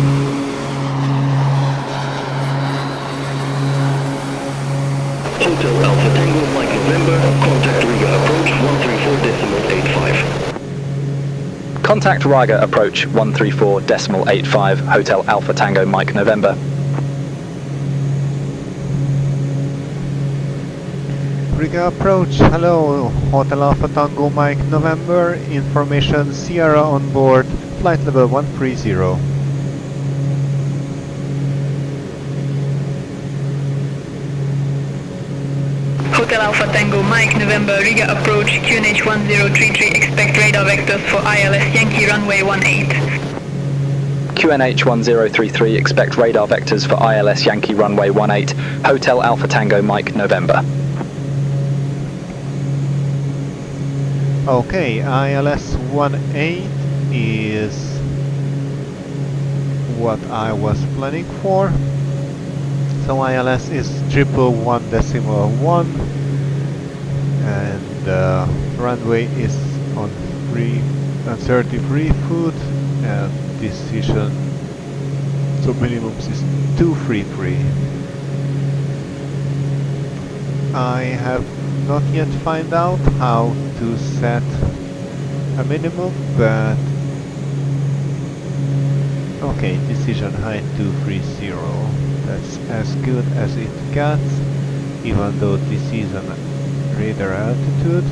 Hotel Alpha Tango Mike November, contact Riga approach 134.85. Contact Riga approach 134.85, Hotel Alpha Tango Mike November. Riga approach, hello, Hotel Alpha Tango Mike November, information Sierra on board, flight level 130. Hotel Alpha Tango Mike November Riga approach QNH 1033, expect radar vectors for ILS Yankee runway 18. QNH 1033, expect radar vectors for ILS Yankee runway 18, Hotel Alpha Tango Mike November. Okay, ILS 18 is what I was planning for. So ILS is 111.1 and runway is on 33 foot and decision, so minimum is 233. I have not yet find out how to set a minimum, but okay, decision height 230. That's as good as it gets, even though this is an radar altitude.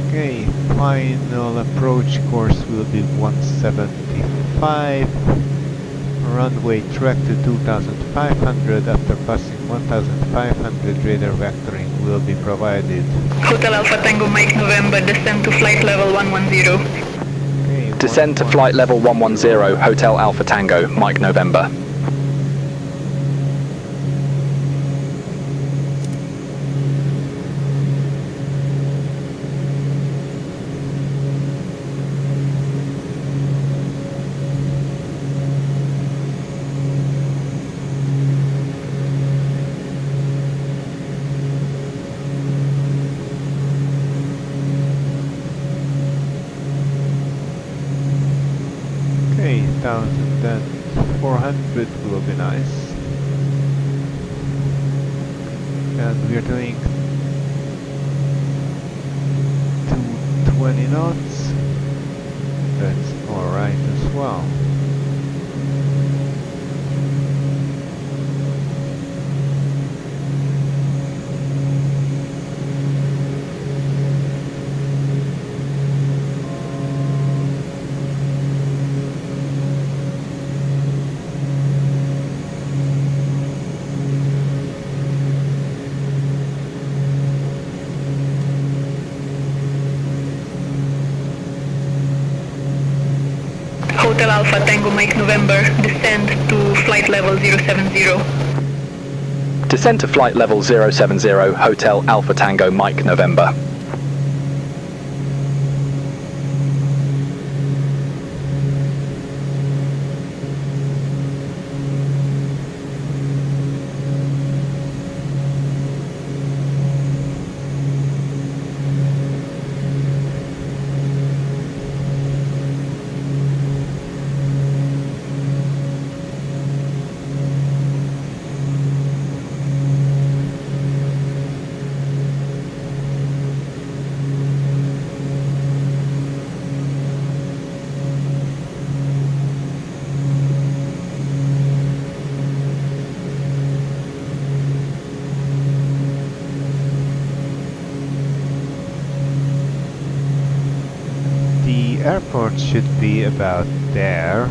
Okay, final approach course will be 175. Runway track to 2500. After passing 1500, radar vectoring will be provided. Hotel Alpha Tango Mike November, descend to flight level 110. Okay, Descend to flight level 110, Hotel Alpha Tango Mike November. 400 will be nice. And we're doing 220 knots. That's alright as well. Hotel Alpha Tango Mike November, descend to flight level 070. Descend to flight level 070, Hotel Alpha Tango Mike November. Airport should be about there.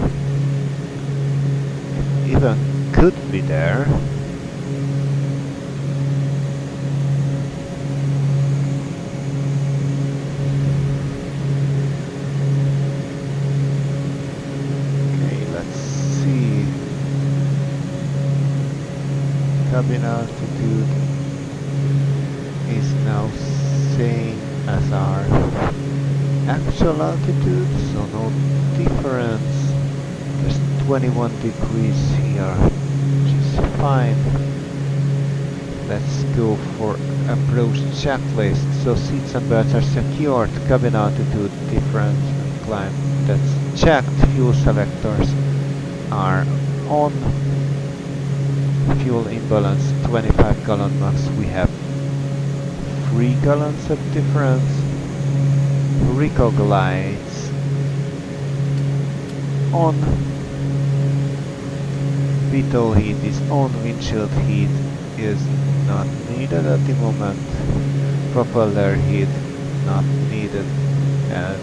Even could be there. Okay, let's see. Cabin altitude is now same as our actual altitude, so no difference. There's 21 degrees here, which is fine. Let's go for approach checklist. So seats and belts are secured, cabin altitude difference and climb, that's checked. Fuel selectors are on. Fuel imbalance 25 gallon max. We have 3 gallons of difference. Recognize on. Pitot heat is on, windshield heat is not needed at the moment, propeller heat not needed, and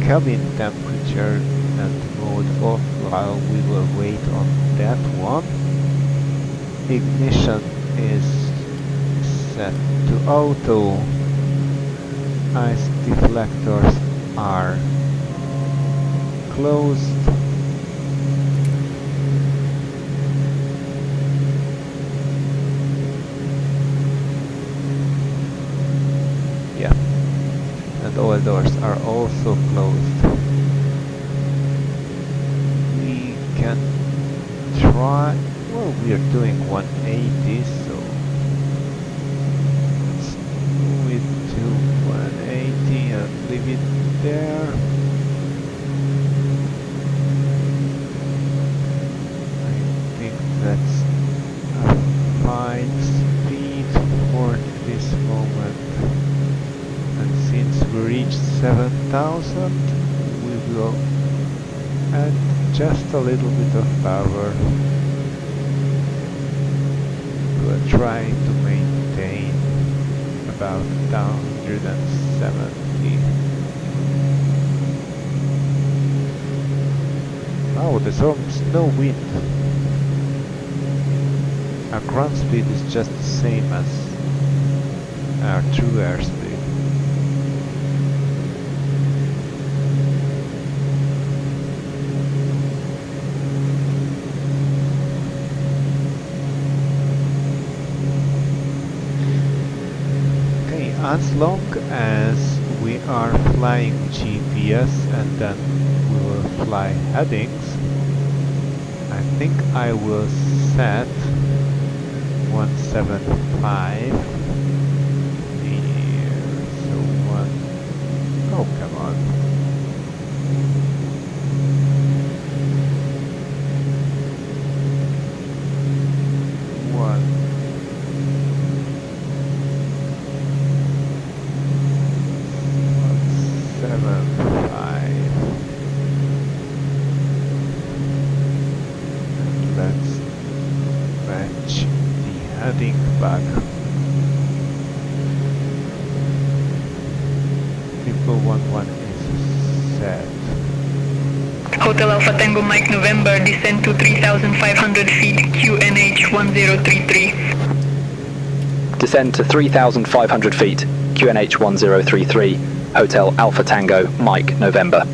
cabin temperature and mode off while we will wait on that one. Ignition is set to auto. Ice deflectors are closed. Yeah, and all doors are also closed. We can try. Well, we are doing 180, so let's move it to 180 and leave it there. I think that's a fine speed for this moment. And since we reached 7,000, we will add just a little bit of power. We'll try to maintain about 170. Oh, there's almost no wind. Our ground speed is just the same as our true airspeed. As long as we are flying GPS and then we will fly headings, I think I will set 175 here. So oh, come on. heading back. 1111 is set. Hotel Alpha Tango Mike November, descend to 3,500 feet, QNH 1033. Descend to 3,500 feet, QNH 1033, Hotel Alpha Tango Mike November.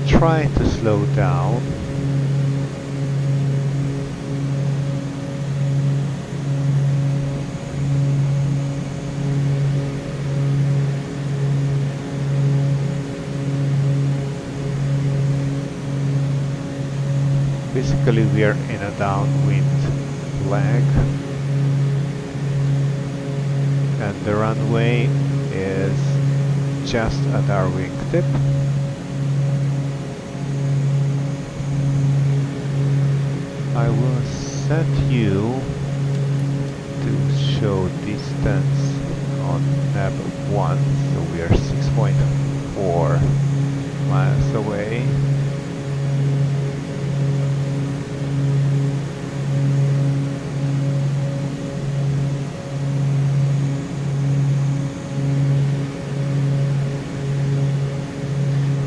Try to slow down. Basically we are in a downwind lag and the runway is just at our wingtip. I will set you to show distance on nav 1, so we are 6.4 miles away.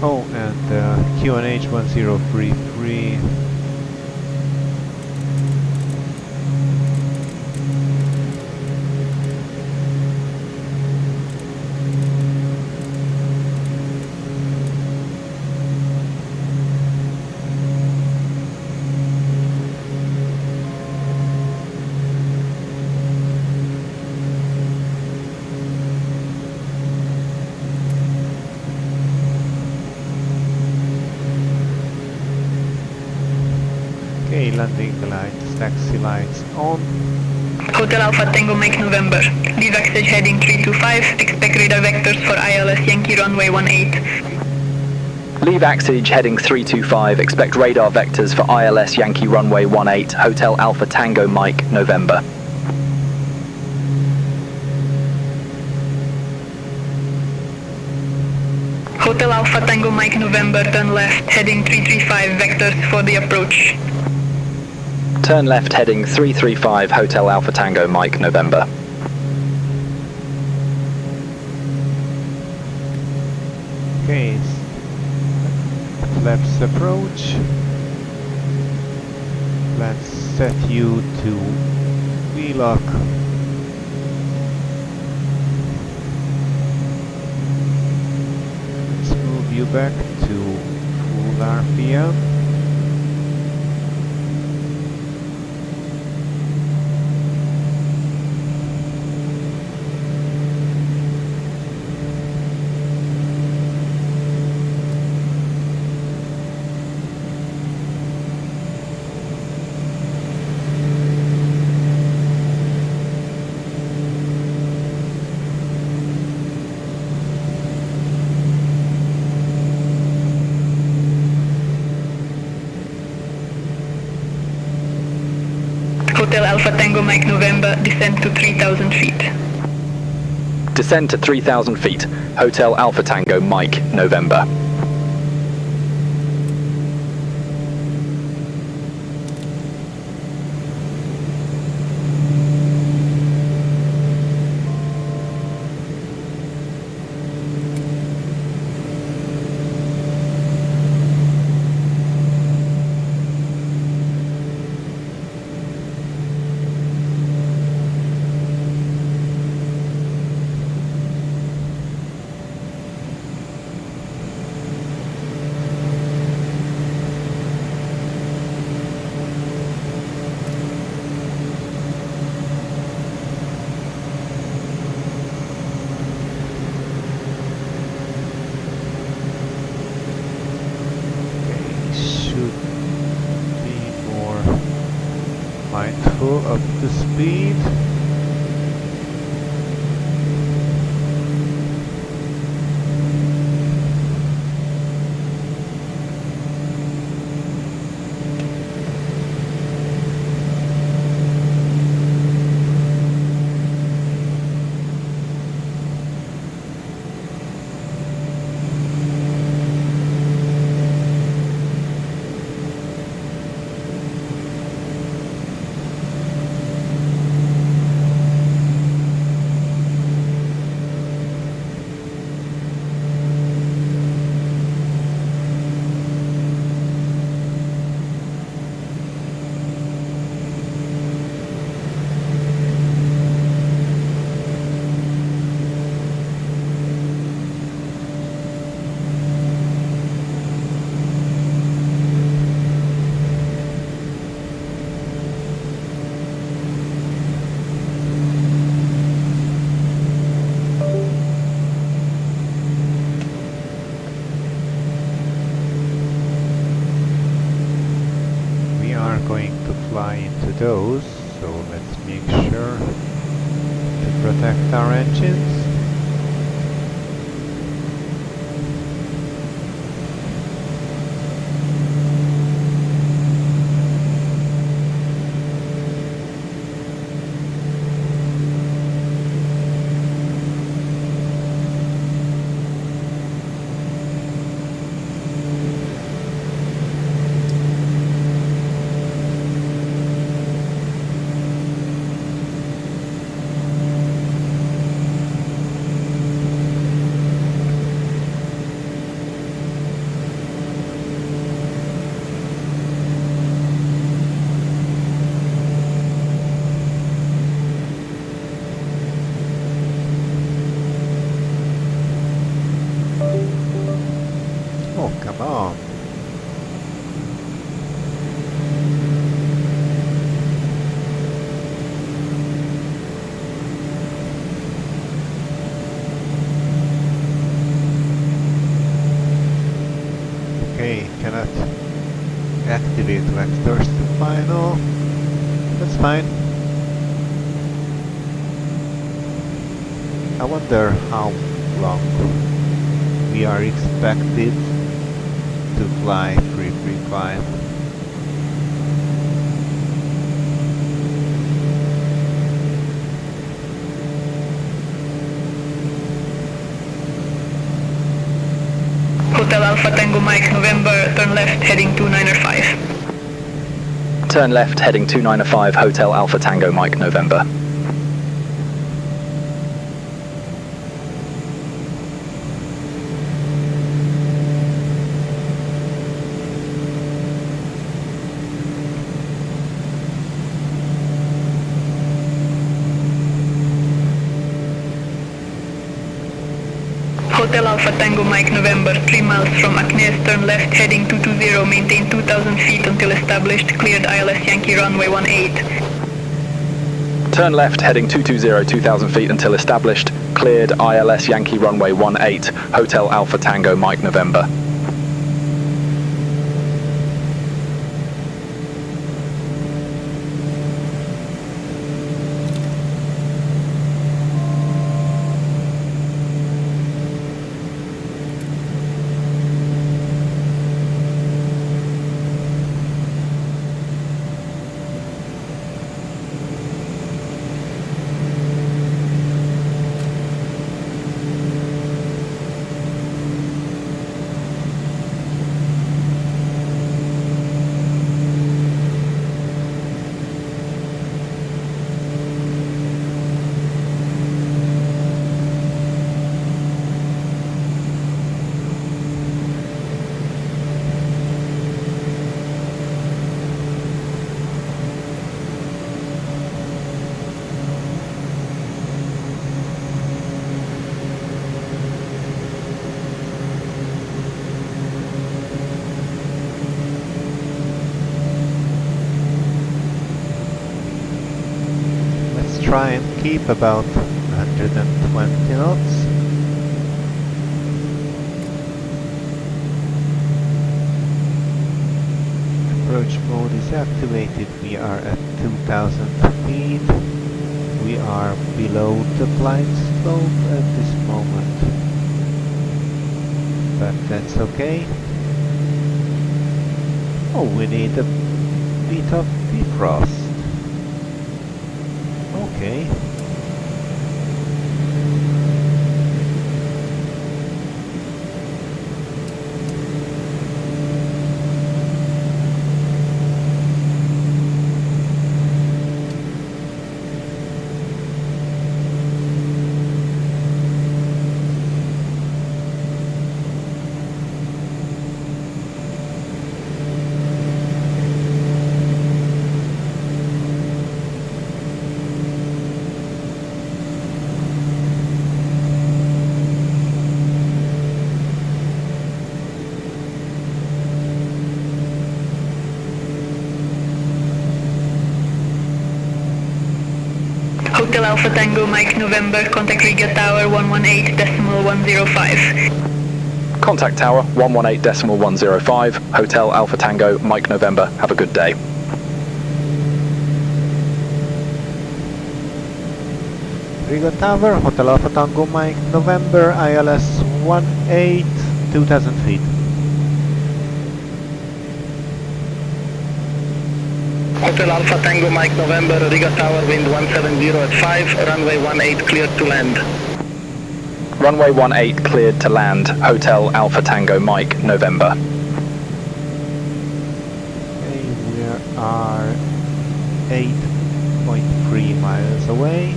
Oh, and QNH 1033. Okay, landing lights, taxi lights on. Hotel Alpha Tango Mike November, leave access heading 325, expect radar vectors for ILS Yankee runway 18. Leave Axage heading 325, expect radar vectors for ILS Yankee runway 18, Hotel Alpha Tango Mike November. Hotel Alpha Tango Mike November, turn left, heading 335, vectors for the approach. Turn left heading 335, Hotel Alpha Tango Mike November. Okay, flaps approach. Let's set you to V-lock. Let's move you back to full RPM. Hotel Alpha Tango Mike November, descend to 3,000 feet. Descend to 3,000 feet, Hotel Alpha Tango Mike November. up to speed. Those, so let's make sure to protect our engines. Come on. Okay, cannot activate vectors to final. That's fine. I wonder how long we are expected to fly 335. Hotel Alpha Tango Mike November, turn left heading 295. Turn left heading 295, Hotel Alpha Tango Mike November. Hotel Alpha Tango Mike November, 3 miles from Acnes, turn left heading 220, maintain 2,000 feet until established, cleared ILS Yankee runway 18. Turn left heading 220, 2,000 feet until established, cleared ILS Yankee runway 18, Hotel Alpha Tango Mike November. Try and keep about 120 knots. approach mode is activated. We are at 2000 feet. We are below the blind slope at this moment, but that's okay. Oh, we need a bit of defrost. Okay. Hotel Alpha Tango Mike November, contact Riga Tower 118.105. Contact Tower 118.105, Hotel Alpha Tango Mike November. Have a good day. Riga Tower, Hotel Alpha Tango Mike November, ILS 18, 2000 feet. Hotel Alpha Tango Mike November, Riga Tower, wind 170 at 5, runway 18 cleared to land. Runway 18 cleared to land, Hotel Alpha Tango Mike November. Okay, we are 8.3 miles away.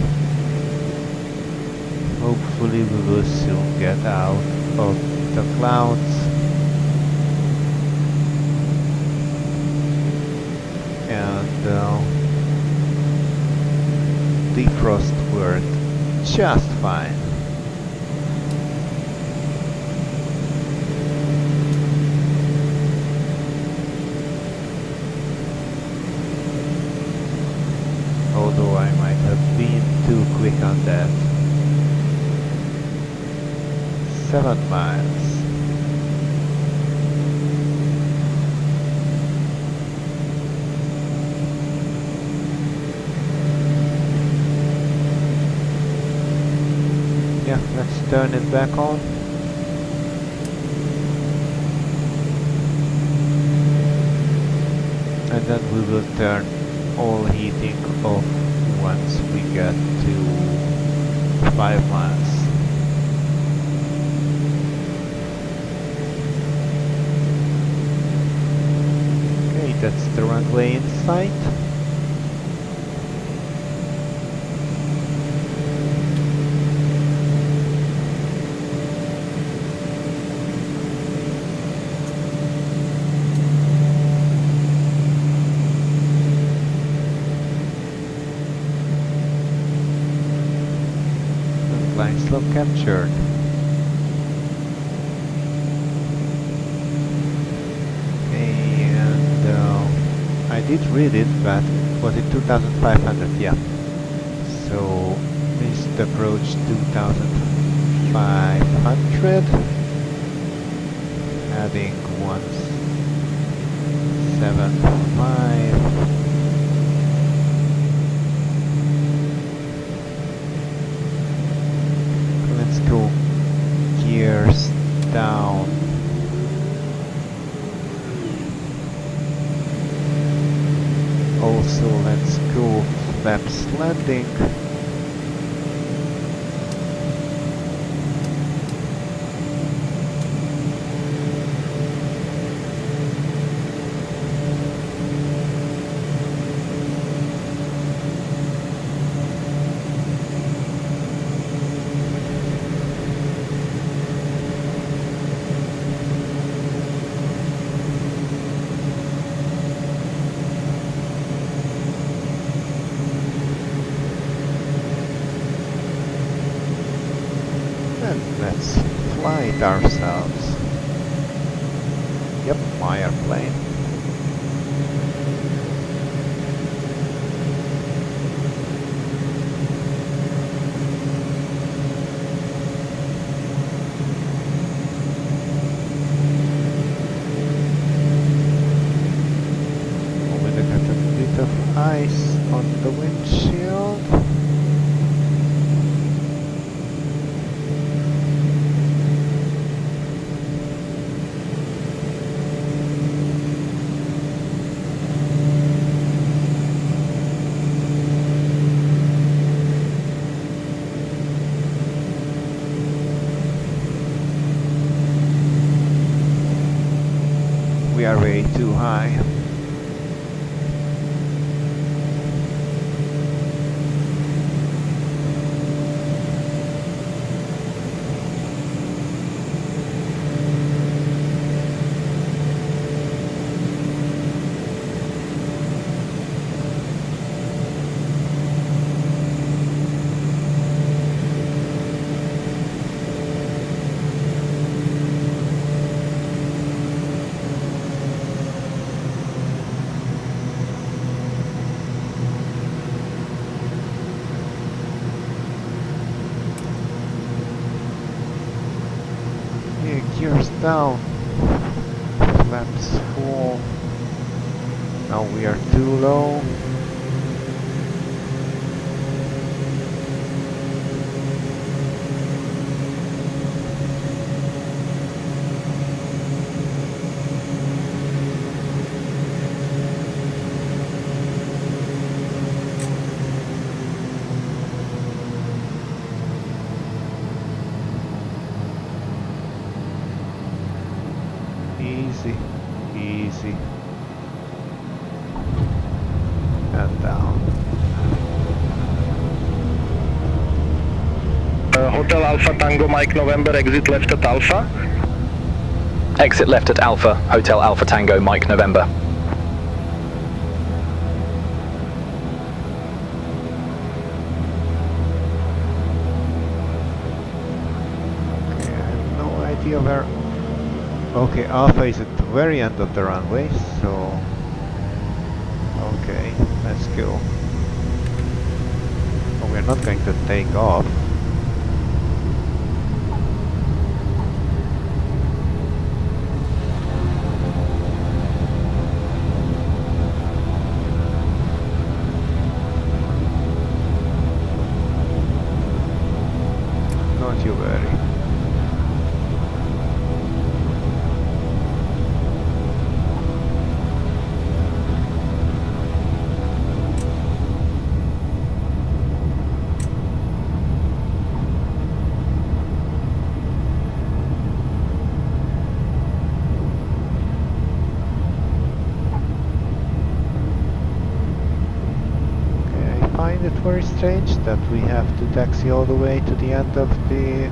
Hopefully we will soon get out of the clouds. And defrost worked just fine. Although I might have been too quick on that. 7 miles. Yeah, let's turn it back on. And then we will turn all heating off once we get to 5 miles. Okay, that's the runway in sight. Slope captured. And I did read it, but was it 2500? Yeah. So missed approach 2500. Heading 175. Go gears down. Also, let's go flaps landing. Let's fly it ourselves. Yep, my airplane. we are way too high. Gears down, flaps full. Now we are too low. Easy, easy. And down. Hotel Alpha Tango Mike November, exit left at Alpha. Exit left at Alpha, Hotel Alpha Tango Mike November. Okay, I have no idea where. Okay, Alpha is at the very end of the runway, so... Okay, let's go. Oh, we're not going to take off. Don't you worry. Very strange that we have to taxi all the way to the end of the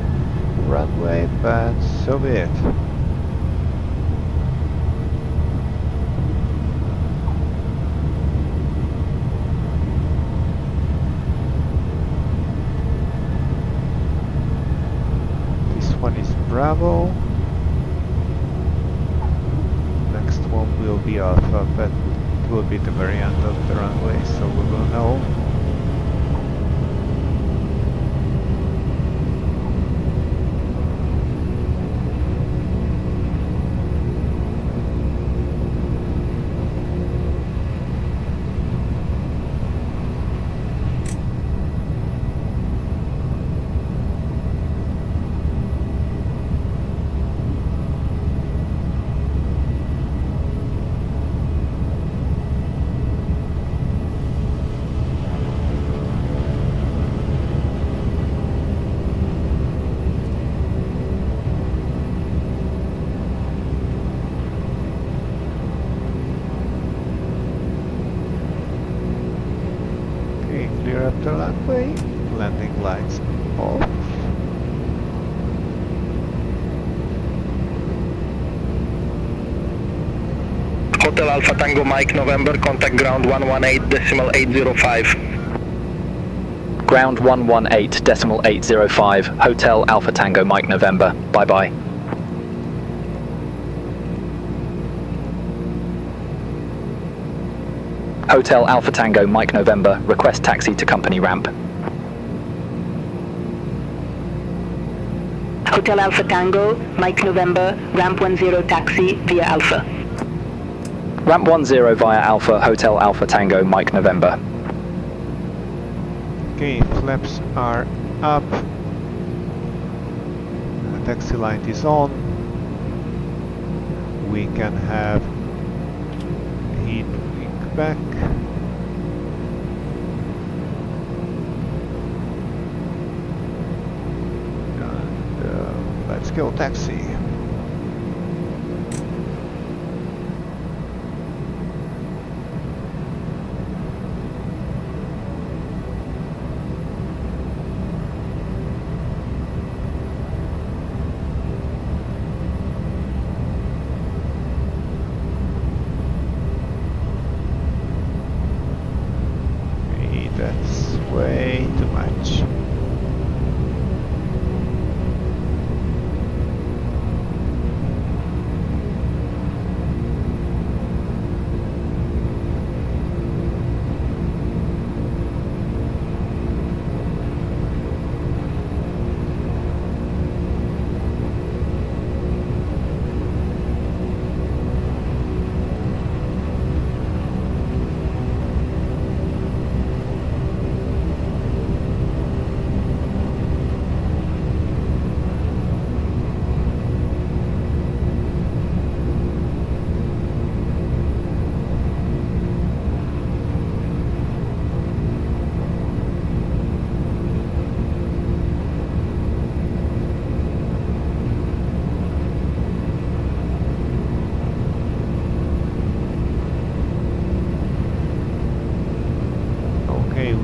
runway, but so be it. This one is Bravo. Next one will be Alpha, but it will be the very end of the runway, so we will know. The runway, landing lights off. Hotel Alpha Tango Mike November, contact ground 118.805. Ground 118.805, Hotel Alpha Tango Mike November. Bye bye. Hotel Alpha Tango Mike November, request taxi to company ramp. Hotel Alpha Tango, Mike November, ramp 10 taxi via Alpha. Ramp 10 via Alpha, Hotel Alpha Tango Mike November. Okay, flaps are up. The taxi light is on. We can have heat wing back. And let's go taxi.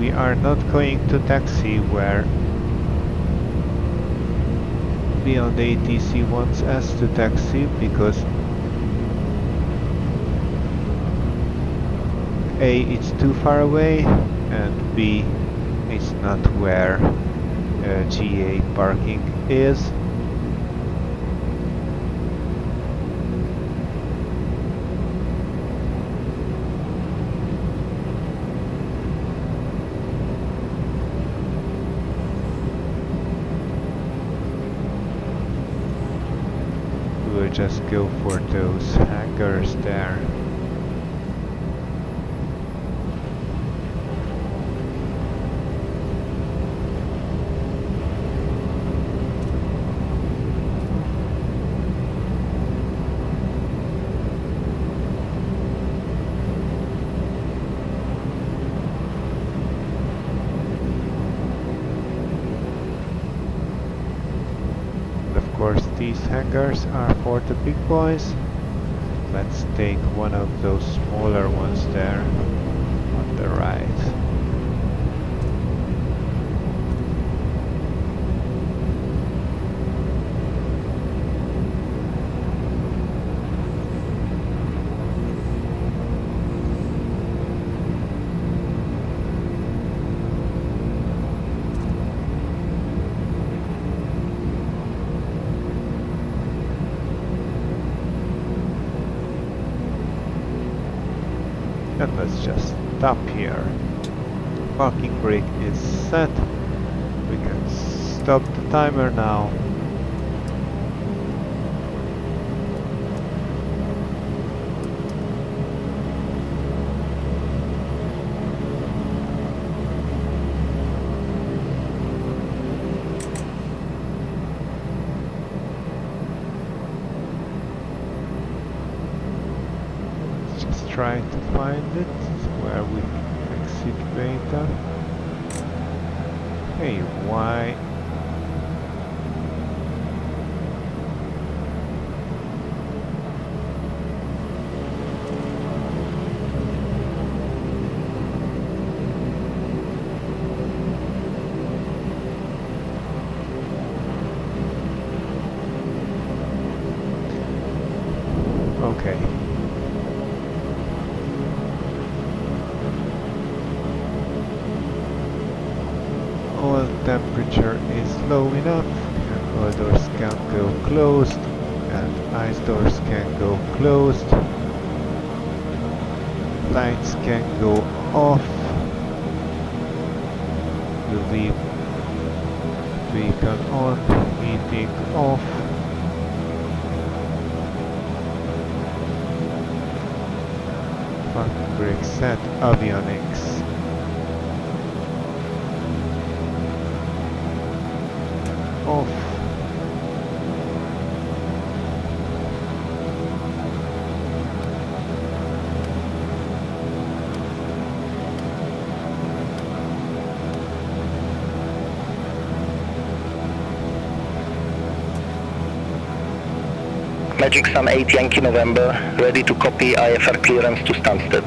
we are not going to taxi where BeyondATC wants us to taxi, because A, it's too far away, and B, it's not where GA parking is. We'll just go for those hangars there. Of course, these hangars are for the big boys. Let's take one of those smaller ones there on the right. And let's just stop here. Parking brake is set. We can stop the timer now. Try to find it where we exit beta. Hey, why? Okay. Oil temperature is low enough, and oil doors can go closed, and ice doors can go closed. Lights can go off. We'll leave beacon on, heating off. Parking brake set, avionics off. Magic Sun 8 Yankee November, ready to copy IFR clearance to Stansted.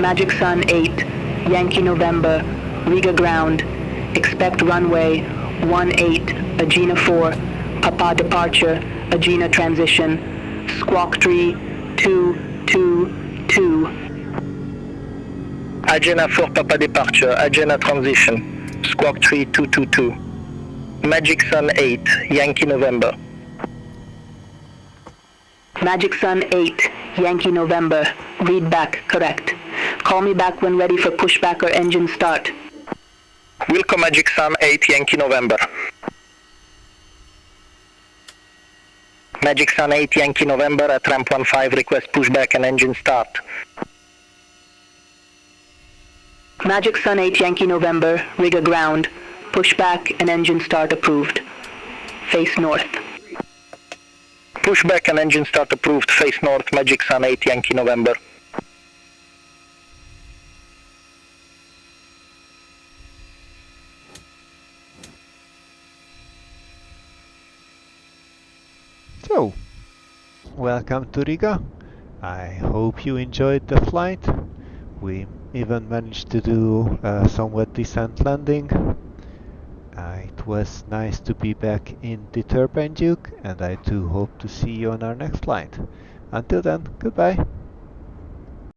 Magic Sun 8, Yankee November, Riga ground. Expect runway 18, Agena 4, Papa departure, Agena transition, Squawk Tree 222. Agena 4 Papa departure, Agena transition, Squawk Tree 222. Magic Sun 8, Yankee November. Magic Sun 8, Yankee November, read back, correct. Call me back when ready for pushback or engine start. Wilco Magic Sun 8 Yankee November. Magic Sun 8 Yankee November at ramp 15, request pushback and engine start. Magic Sun 8 Yankee November, Riga ground. Pushback and engine start approved. Face north. Pushback and engine start approved, face north, Magic Sun 8 Yankee November. So, welcome to Riga. I hope you enjoyed the flight. We even managed to do a somewhat decent landing. It was nice to be back in the Turbine Duke, and I do hope to see you on our next flight. Until then, goodbye.